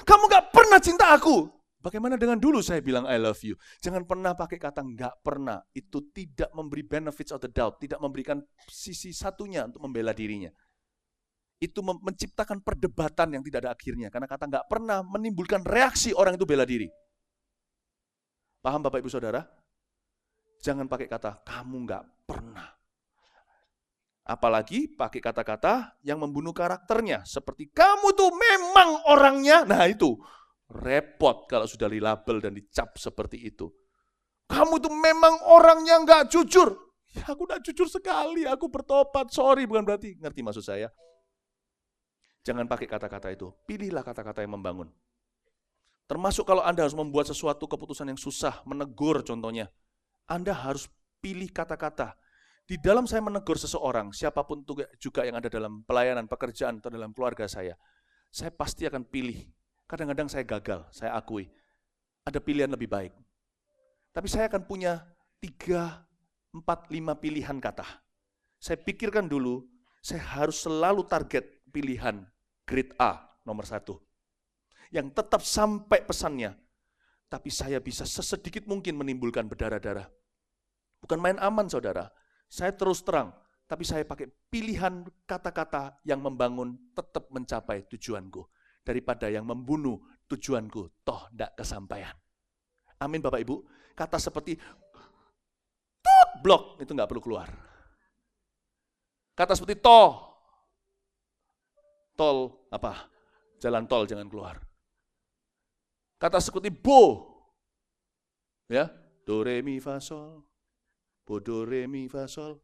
[SPEAKER 1] Kamu gak pernah cinta aku. Bagaimana dengan dulu saya bilang I love you? Jangan pernah pakai kata nggak pernah. Itu tidak memberi benefits of the doubt. Tidak memberikan sisi satunya untuk membela dirinya. Itu menciptakan perdebatan yang tidak ada akhirnya. Karena kata nggak pernah menimbulkan reaksi orang itu bela diri. Paham Bapak Ibu Saudara? Jangan pakai kata kamu nggak pernah. Apalagi pakai kata-kata yang membunuh karakternya. Seperti kamu tuh memang orangnya. Nah itu. Repot kalau sudah dilabel dan dicap seperti itu. Kamu tuh memang orang yang gak jujur. Ya, aku gak jujur sekali, aku bertobat. Sorry, bukan berarti. Ngerti maksud saya? Jangan pakai kata-kata itu. Pilihlah kata-kata yang membangun. Termasuk kalau Anda harus membuat sesuatu keputusan yang susah, menegur contohnya. Anda harus pilih kata-kata. Di dalam saya menegur seseorang, siapapun juga yang ada dalam pelayanan, pekerjaan, atau dalam keluarga saya pasti akan pilih. Kadang-kadang saya gagal, saya akui. Ada pilihan lebih baik. Tapi saya akan punya 3, 4, 5 pilihan kata. Saya pikirkan dulu, saya harus selalu target pilihan grade A, nomor 1. Yang tetap sampai pesannya. Tapi saya bisa sesedikit mungkin menimbulkan berdarah-darah. Bukan main aman saudara. Saya terus terang. Tapi saya pakai pilihan kata-kata yang membangun tetap mencapai tujuanku. Daripada yang membunuh tujuanku, toh tidak kesampaian. Amin Bapak Ibu. Kata seperti blok, itu nggak perlu keluar. Kata seperti tol apa? Jalan tol jangan keluar. Kata seperti ya, do re mi fa sol, bo do re mi fa sol.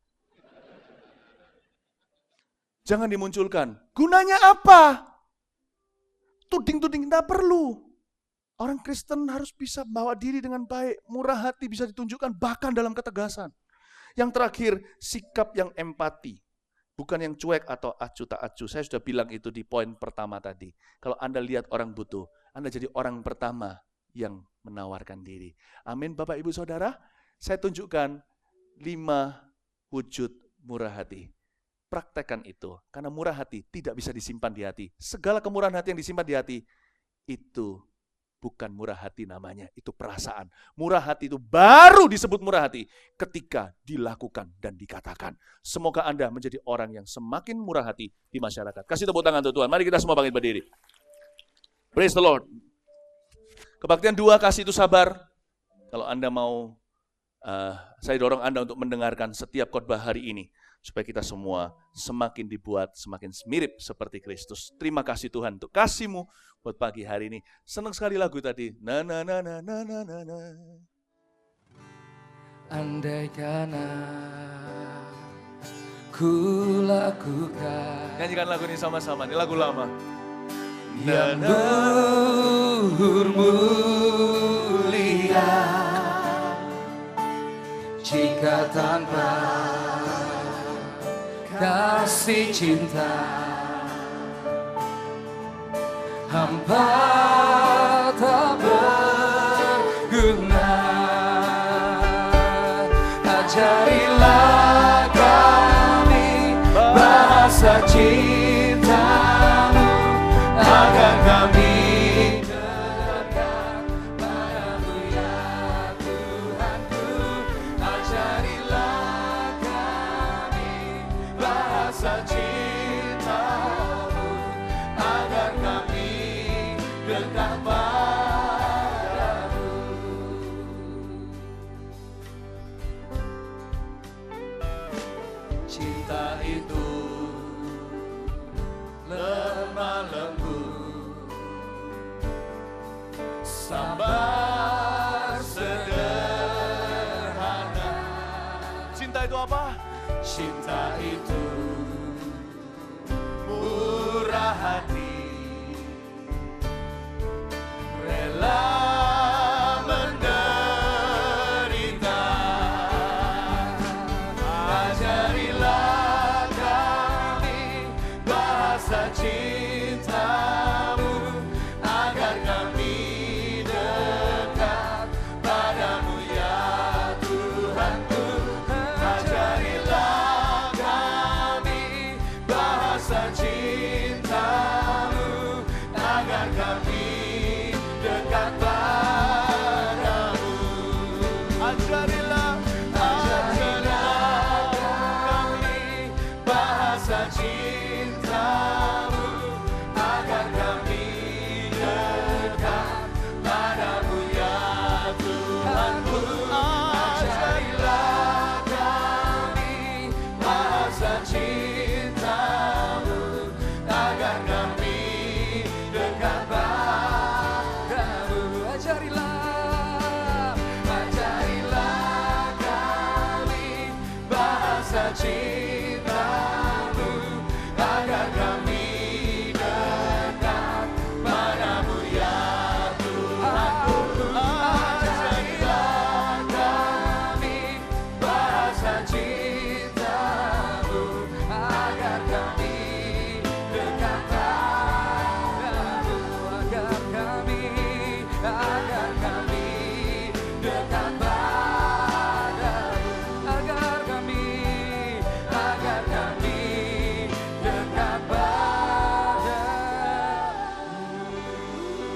[SPEAKER 1] Jangan dimunculkan. Gunanya apa? Tuding-tuding tidak perlu. Orang Kristen harus bisa bawa diri dengan baik, murah hati bisa ditunjukkan bahkan dalam ketegasan. Yang terakhir, sikap yang empati. Bukan yang cuek atau acu tak acu. Saya sudah bilang itu di poin pertama tadi. Kalau Anda lihat orang butuh, Anda jadi orang pertama yang menawarkan diri. Amin Bapak Ibu Saudara. Saya tunjukkan 5 wujud murah hati. Praktekkan itu, karena murah hati tidak bisa disimpan di hati. Segala kemurahan hati yang disimpan di hati, itu bukan murah hati namanya, itu perasaan. Murah hati itu baru disebut murah hati ketika dilakukan dan dikatakan. Semoga Anda menjadi orang yang semakin murah hati di masyarakat. Kasih tepuk tangan untuk Tuhan, mari kita semua bangkit berdiri. Praise the Lord. Kebaktian 2, kasih itu sabar. Kalau Anda mau, saya dorong Anda untuk mendengarkan setiap khotbah hari ini. Supaya kita semua semakin dibuat semakin mirip seperti Kristus. Terima kasih Tuhan untuk kasih-Mu buat pagi hari ini. Senang sekali lagu tadi. Na na na na na na na na.
[SPEAKER 2] Andaikan ku lakukan.
[SPEAKER 1] Nyanyikan lagu ini sama-sama. Ini lagu lama.
[SPEAKER 2] Yang luhur mulia, jika tanpa kasih cinta hamba tak berguna. Ajarilah kami bahasa cinta-Mu agar kami dekat padamu ya Tuhanku. Ajarilah kami bahasa cinta-Mu agar kami dekat padamu. Cinta itu lemah lembut, sabar sederhana.
[SPEAKER 1] Cinta itu apa?
[SPEAKER 2] Cinta itu murah hati, rela menderita. Ajarilah kami bahasa cinta-Mu agar kami dekat padamu ya Tuhanku. Ajarilah kami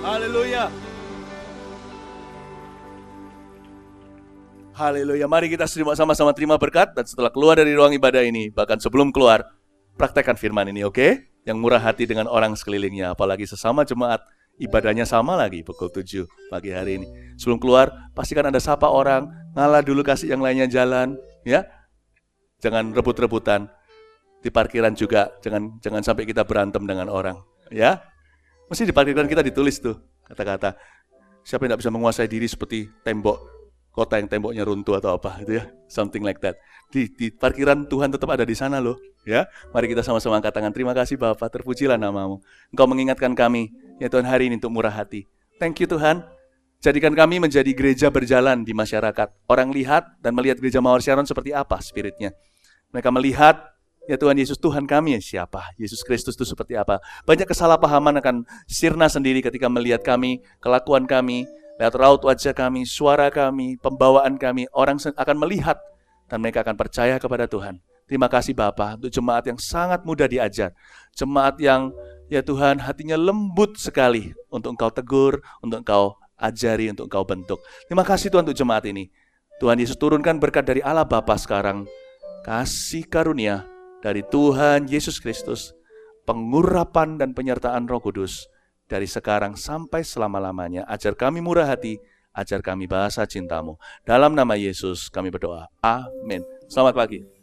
[SPEAKER 1] Haleluya. Haleluya. Mari kita sama-sama terima berkat. Dan setelah keluar dari ruang ibadah ini, bahkan sebelum keluar, praktekkan firman ini, oke? Yang murah hati dengan orang sekelilingnya. Apalagi sesama jemaat, ibadahnya sama lagi pukul 7 pagi hari ini. Sebelum keluar, pastikan Anda sapa orang, ngalah dulu, kasih yang lainnya jalan, ya. Jangan rebut-rebutan. Di parkiran juga, jangan sampai kita berantem dengan orang, ya. Mesti di parkiran kita ditulis tuh kata-kata. Siapa yang tidak bisa menguasai diri seperti tembok kota yang temboknya runtuh atau apa gitu ya, something like that. Di parkiran Tuhan tetap ada di sana loh, ya. Mari kita sama-sama angkat tangan. Terima kasih Bapa, terpujilah namamu. Engkau mengingatkan kami, ya Tuhan, hari ini untuk murah hati. Thank you Tuhan. Jadikan kami menjadi gereja berjalan di masyarakat. Orang lihat dan melihat gereja Mawar Sharon seperti apa spiritnya. Mereka melihat, ya Tuhan Yesus, Tuhan kami siapa? Yesus Kristus itu seperti apa? Banyak kesalahpahaman akan sirna sendiri ketika melihat kami, kelakuan kami, lihat raut wajah kami, suara kami, pembawaan kami. Orang akan melihat dan mereka akan percaya kepada Tuhan. Terima kasih Bapa untuk jemaat yang sangat mudah diajar. Jemaat yang, ya Tuhan, hatinya lembut sekali untuk Engkau tegur, untuk Engkau ajari, untuk Engkau bentuk. Terima kasih Tuhan untuk jemaat ini. Tuhan Yesus, turunkan berkat dari Allah Bapa sekarang. Kasih karunia dari Tuhan Yesus Kristus, pengurapan dan penyertaan Roh Kudus, dari sekarang sampai selama-lamanya. Ajar kami murah hati, ajar kami bahasa cintamu. Dalam nama Yesus kami berdoa. Amin. Selamat pagi.